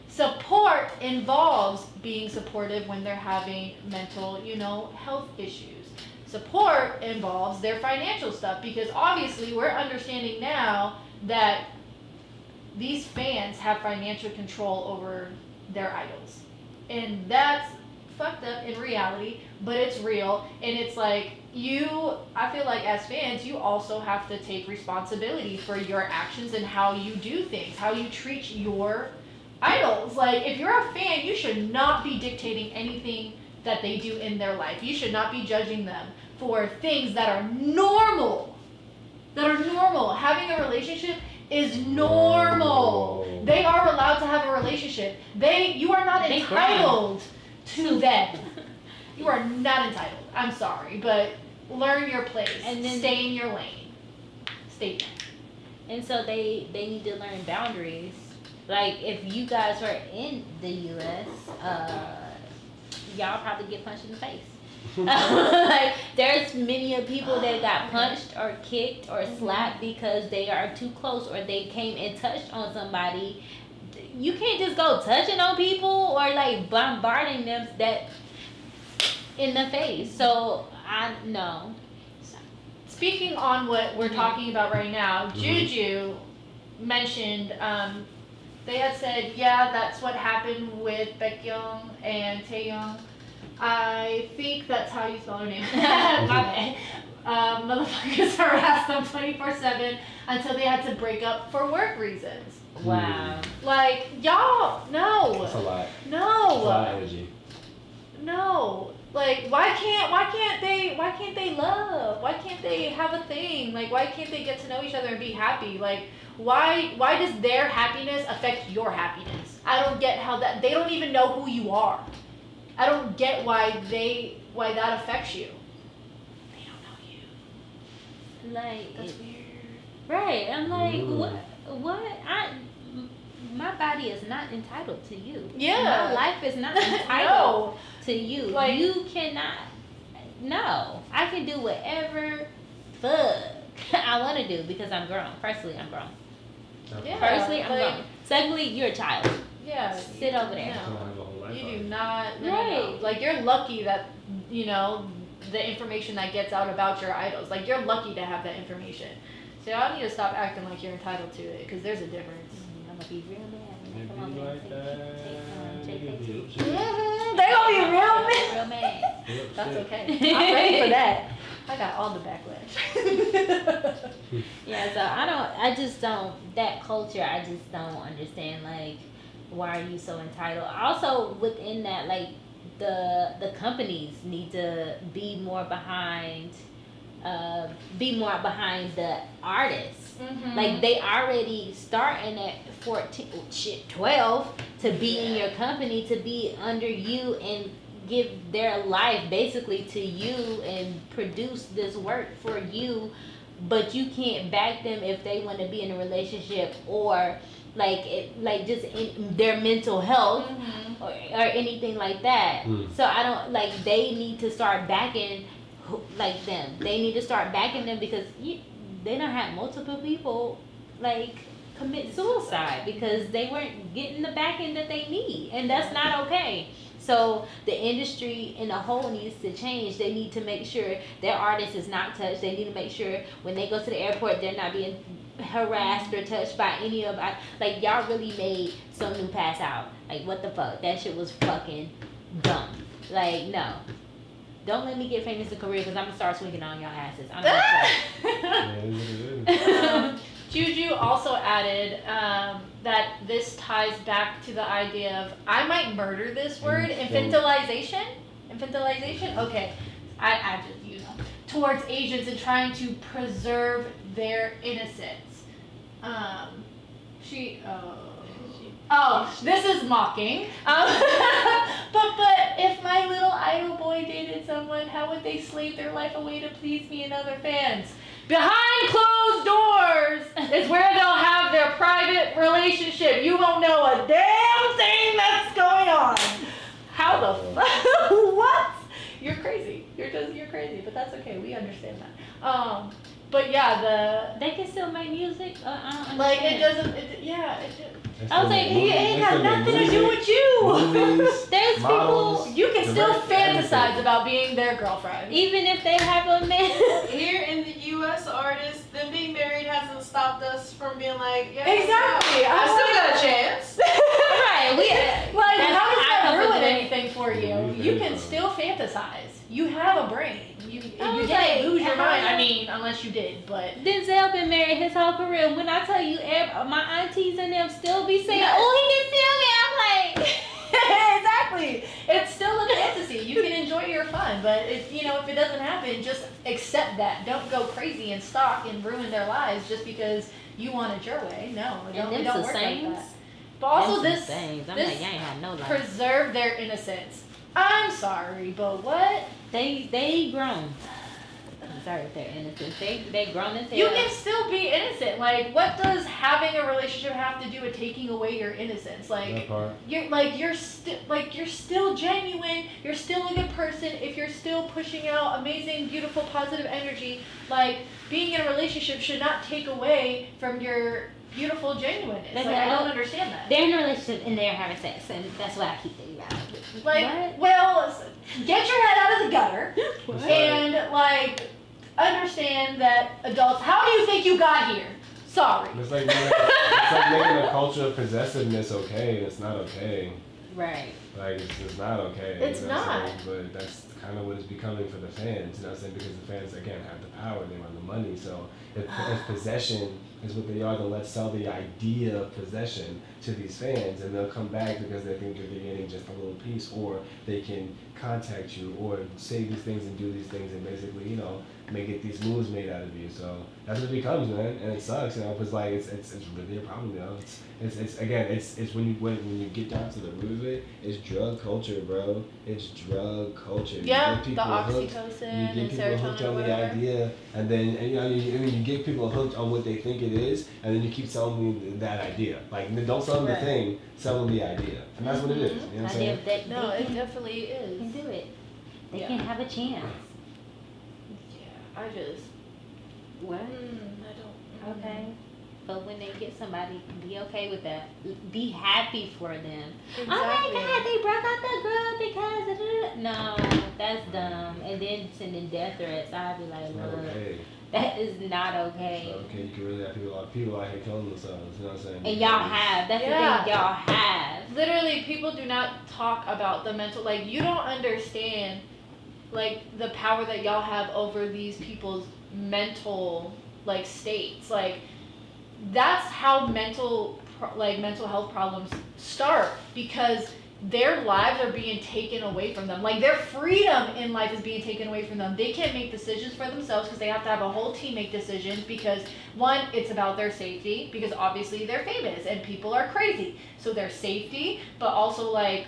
Support involves being supportive when they're having mental, health issues. Support involves their financial stuff, because obviously we're understanding now that these fans have financial control over their idols. And that's fucked up in reality, but it's real. And it's like, I feel like as fans, you also have to take responsibility for your actions and how you do things, how you treat your idols. Like, if you're a fan, you should not be dictating anything that they do in their life. You should not be judging them for things that are normal. Having a relationship is normal. They are allowed to have a relationship. You are not entitled to them. You are not entitled. I'm sorry, but learn your place and then stay in your lane. Stay there. and so they need to learn boundaries. Like if you guys were in the U.S., y'all probably get punched in the face. Like there's many of people that got punched or kicked or slapped because they are too close, or they came and touched on somebody. You can't just go touching on people or like bombarding them that in the face. So I know. Speaking on what we're talking about right now, Juju mentioned they had said, yeah, that's what happened with Baekhyun and Taehyung. I think that's how you spell her name. My bad. Motherfuckers harassed them 24/7 until they had to break up for work reasons. Wow. Like, y'all, no. That's a lot. No. That's a lot of energy. No. Like, why can't they love? Why can't they have a thing? Like, why can't they get to know each other and be happy? Like, why does their happiness affect your happiness? I don't get how that, they don't even know who you are. I don't get why that affects you. They don't know you. Like That's weird. right. I'm like, what? My body is not entitled to you. Yeah. My life is not entitled No. to you. Like- You cannot. No. I can do whatever fuck I want to do because I'm grown. Firstly, I'm grown. Yeah. Firstly, I'm like, grown. Secondly, you're a child. Yeah. Sit over there. No. You do not. No. Right. Like, you're lucky that, the information that gets out about your idols. Like, you're lucky to have that information. So y'all need to stop acting like you're entitled to it, because there's a difference. I'm gonna be real mad. Come on, Maybe man. like that. Take two. They gonna be real mad. Real mad. That's okay. I'm ready for that. I got all the backlash. Yeah, so that culture, I just don't understand, like, why are you so entitled? Also, within that, like, the companies need to be more behind be more behind the artists. Mhm. Like they already starting at 14, 12 to be in your company, to be under you and give their life basically to you and produce this work for you, but you can't back them if they want to be in a relationship or like just in their mental health Mhm. or anything like that. So I don't like they need to start backing like them. They need to start backing them because they don't have multiple people like commit suicide because they weren't getting the backing that they need, and that's not okay. So the industry in a whole needs to change. They need to make sure their artist is not touched. They need to make sure when they go to the airport they're not being harassed or touched by any of like y'all really made some new pass out. Like what the fuck? That shit was fucking dumb. Like no. Don't let me get famous in Korea because I'm gonna start swinging on y'all asses. I'm gonna Juju also added that this ties back to the idea of I might murder this word infantilization. Infantilization. Okay, I just towards Asians and trying to preserve their innocence. This is mocking. But if my little idol boy dated someone, how would they slave their life away to please me and other fans? Behind closed doors is where they'll have their private relationship. You won't know a damn thing that's going on. How the fuck? What? You're crazy. You're crazy, but that's okay. We understand that. But yeah, they can still make music. I don't understand. like it doesn't. I was like, it ain't got nothing to do with you. Movies, There's models, people you can still direct fantasize everything. about being their girlfriend. Even if they have a man. Here in the U.S., artists, them being married hasn't stopped us from being like, yeah, Exactly. I still got a chance. Right. Like, That's how does that how ruin it- anything for you? You can still fantasize. You have a brain. You I was didn't like, lose your mind. how- I mean, unless you did, but. Denzel been married his whole career. When I tell you, my aunties and them still be saying, Yes. "Oh, he can still me." I'm like, Exactly. It's still a fantasy. You can enjoy your fun, but if it doesn't happen, just accept that. Don't go crazy and stalk and ruin their lives just because you want it your way. No, it and don't them work like things. that. But also this things. I'm this like, y'all ain't have no life. preserve their innocence. I'm sorry, but what? They grown. Preserve their innocence. They grown as hell. You can still be innocent. Like, what does having a relationship have to do with taking away your innocence? Like, That part. you're still genuine. You're still a good person. If you're still pushing out amazing, beautiful, positive energy, like being in a relationship should not take away from your beautiful genuineness. Like, I don't understand that. They're in a relationship and they're having sex, and that's what I keep thinking about. Like, well, get your head out of the gutter and like understand that adults. How do you think you got here? Sorry. It's like making a culture of possessiveness okay, and it's not okay. Right. Like it's not okay. It's you know what I'm not. saying? But that's kind of what it's becoming for the fans. You know what I'm saying? Because the fans again have the power, they run the money. So if possession is what they are, then let's sell the idea of possession to these fans, and they'll come back because they think that they're getting just a little piece, or they can contact you or say these things and do these things and basically get these moves made out of you. So that's what it becomes, man, and it sucks, because like it's really a problem, It's again, it's when you get down to the root of it, it's drug culture, bro. It's drug culture. Yeah, You get the people hooked, oxytocin you and get people hooked serotonin, on the whatever. idea, and then you get people hooked on what they think it is, and then you keep selling them that idea. Like, don't sell them the thing, sell them the idea, and that's what it is. You know what I'm saying? No, it definitely is. Can do it. They Yeah. can have a chance. Yeah, I just. What? I don't. Okay. But when they get somebody, be okay with that. Be happy for them. Exactly. Oh my God, they broke out the girl because no, that's dumb. And then sending death threats, I'd be like, It's not look, okay. that is not okay. It's not okay. You can really have people out here killing themselves. You know what I'm saying? And y'all have. That's Yeah. the thing. Y'all have. Literally, people do not talk about the mental. Like, you don't understand, like, the power that y'all have over these people's mental, like, states. Like, that's how mental health problems start, because their lives are being taken away from them. Like, their freedom in life is being taken away from them. They can't make decisions for themselves because they have to have a whole team make decisions because, one, it's about their safety because obviously they're famous and people are crazy. So their safety, but also, like,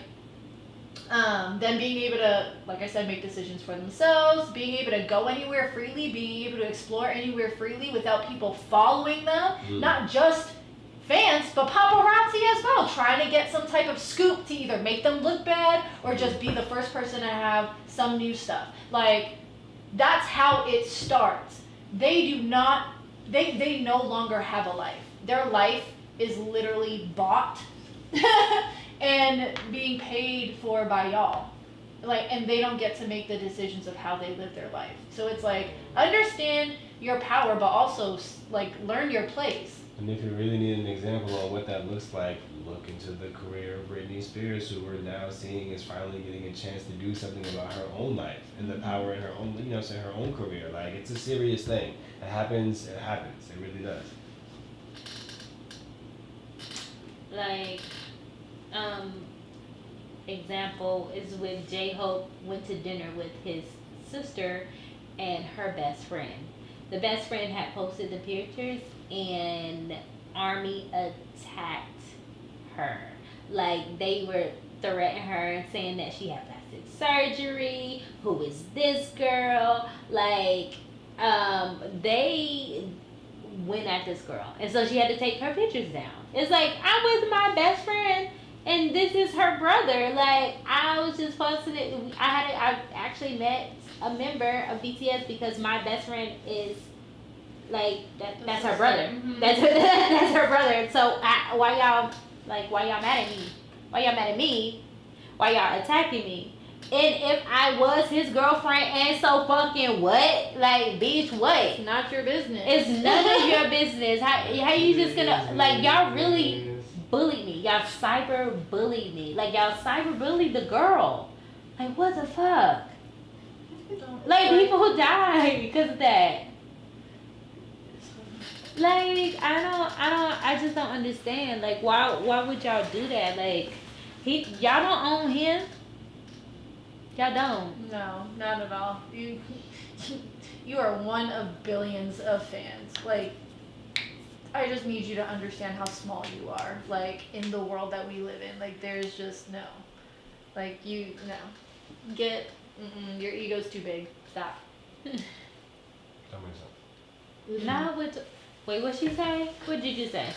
them being able to, like I said, make decisions for themselves, being able to go anywhere freely, being able to explore anywhere freely without people following them, not just fans, but paparazzi as well, trying to get some type of scoop to either make them look bad or just be the first person to have some new stuff. Like, that's how it starts. They do not, they no longer have a life. Their life is literally bought and being paid for by y'all. Like, and they don't get to make the decisions of how they live their life. So it's like, understand your power, but also, like, learn your place. And if you really need an example on what that looks like, look into the career of Britney Spears, who we're now seeing is finally getting a chance to do something about her own life and the power in her own, her own career. Like, it's a serious thing. It happens. It really does. Like, example is with J-Hope went to dinner with his sister and her best friend. The best friend had posted the pictures and Army attacked her. Like, they were threatening her and saying that she had plastic surgery. Who is this girl? Like, they went at this girl. And so she had to take her pictures down. It's like, I'm with my best friend and this is her brother. Like, I was just posting it. I actually met a member of BTS because my best friend is like that's her brother. Mm-hmm. That's her brother. So why y'all mad at me? Why y'all mad at me? Why y'all attacking me? And if I was his girlfriend, and so fucking what? Like, bitch, what? It's not your business. It's none of your business. How you just gonna, like, y'all really bullied me. Y'all cyber bullied me. Like, y'all cyber bullied the girl. Like, what the fuck? Like, people who died because of that. Like, I just don't understand. Like, why would y'all do that? Like, y'all don't own him. Y'all don't. No, not at all. You are one of billions of fans. Like, I just need you to understand how small you are. Like, in the world that we live in. Like, there's just no. Like, your ego's too big. Stop. That makes sense. Now wait, what'd she say? What did you just say?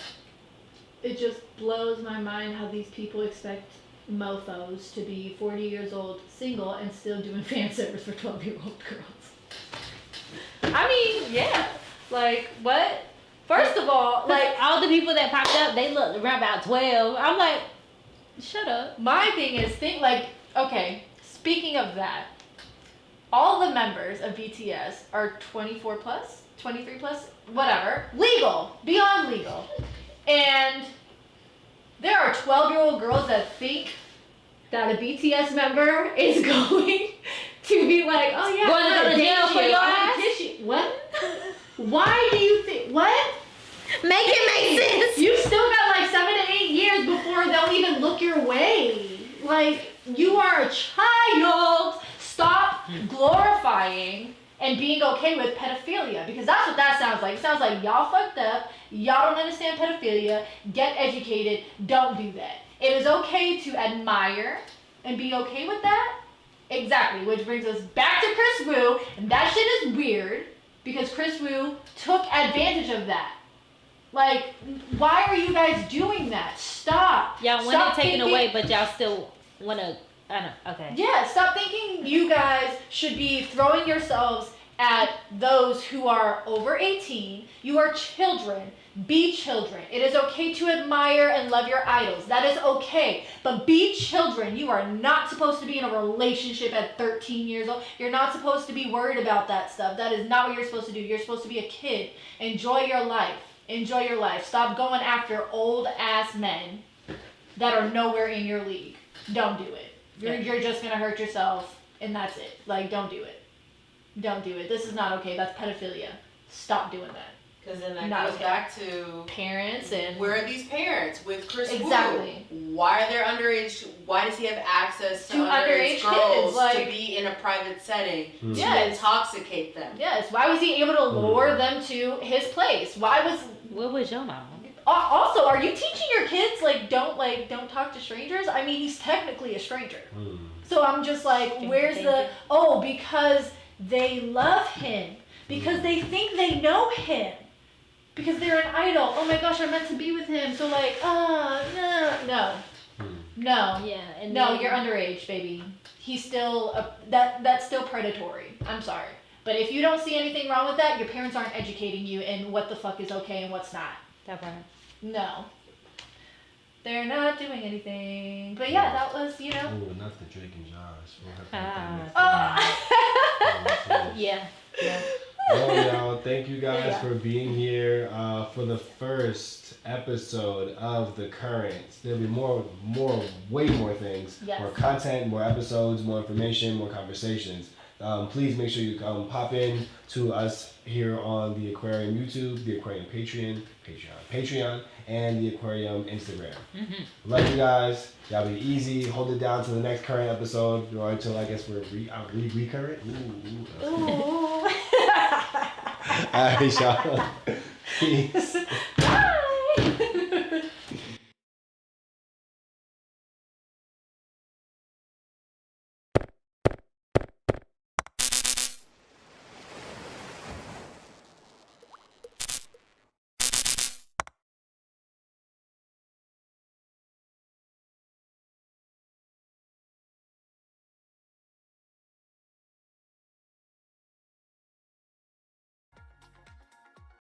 It just blows my mind how these people expect mofos to be 40 years old, single, and still doing fan service for 12-year-old girls. I mean, yeah. Like, what? First of all, like, all the people that popped up, they looked around about 12. I'm like, shut up. My thing is, okay, speaking of that, all the members of BTS are 24 plus, 23 plus, whatever, legal, beyond legal. And there are 12-year-old girls that think that a BTS member is going to be like, oh yeah, going to go to jail for your ass? What? Why do you think, what? Make it make sense. You still got like 7 to 8 years before they'll even look your way. Like, you are a child. Stop glorifying and being okay with pedophilia, because that's what that sounds like. It sounds like y'all fucked up, y'all don't understand pedophilia, get educated, don't do that. It is okay to admire and be okay with that. Exactly, which brings us back to Kris Wu, and that shit is weird, because Kris Wu took advantage of that. Like, why are you guys doing that? Stop. Y'all want it taken away, but y'all still want to, I know, okay. Yeah, stop thinking you guys should be throwing yourselves at those who are over 18. You are children. Be children. It is okay to admire and love your idols. That is okay. But be children. You are not supposed to be in a relationship at 13 years old. You're not supposed to be worried about that stuff. That is not what you're supposed to do. You're supposed to be a kid. Enjoy your life. Enjoy your life. Stop going after old ass men that are nowhere in your league. Don't do it. You're just gonna hurt yourself, and that's it. Like, don't do it. Don't do it. This is not okay. That's pedophilia. Stop doing that. Because then that Not goes okay. back to Parents and where are these parents with Kris Exactly. Wu? Why are they underage? Why does he have access to, To underage girls kids, like- to be in a private setting to Yes. intoxicate them? Yes. Why was he able to lure them to his place? Why was What was your mama? also, are you teaching your kids don't talk to strangers? I mean, he's technically a stranger. So I'm just like, Stranger where's danger. because they love him. Because they think they know him. Because they're an idol. Oh my gosh, I'm meant to be with him. So no. Yeah, and No, then- you're underage, baby. He's still that's still predatory. I'm sorry. But if you don't see anything wrong with that, your parents aren't educating you in what the fuck is okay and what's not. That part. No. They're not doing anything. But yeah, that was, Ooh, not the Drake and Josh. We'll have to Yeah. Yeah. Well, y'all, thank you guys for being here for the first episode of The Currents. There'll be way more things. Yes. More content, more episodes, more information, more conversations. Please make sure you pop in to us here on the Aquarium YouTube, the Aquarium Patreon, and the Aquarium Instagram. Love you guys. Y'all be easy. Hold it down to the next current episode or until I guess we're recurrent. Ooh. Ooh. All right, y'all. Peace.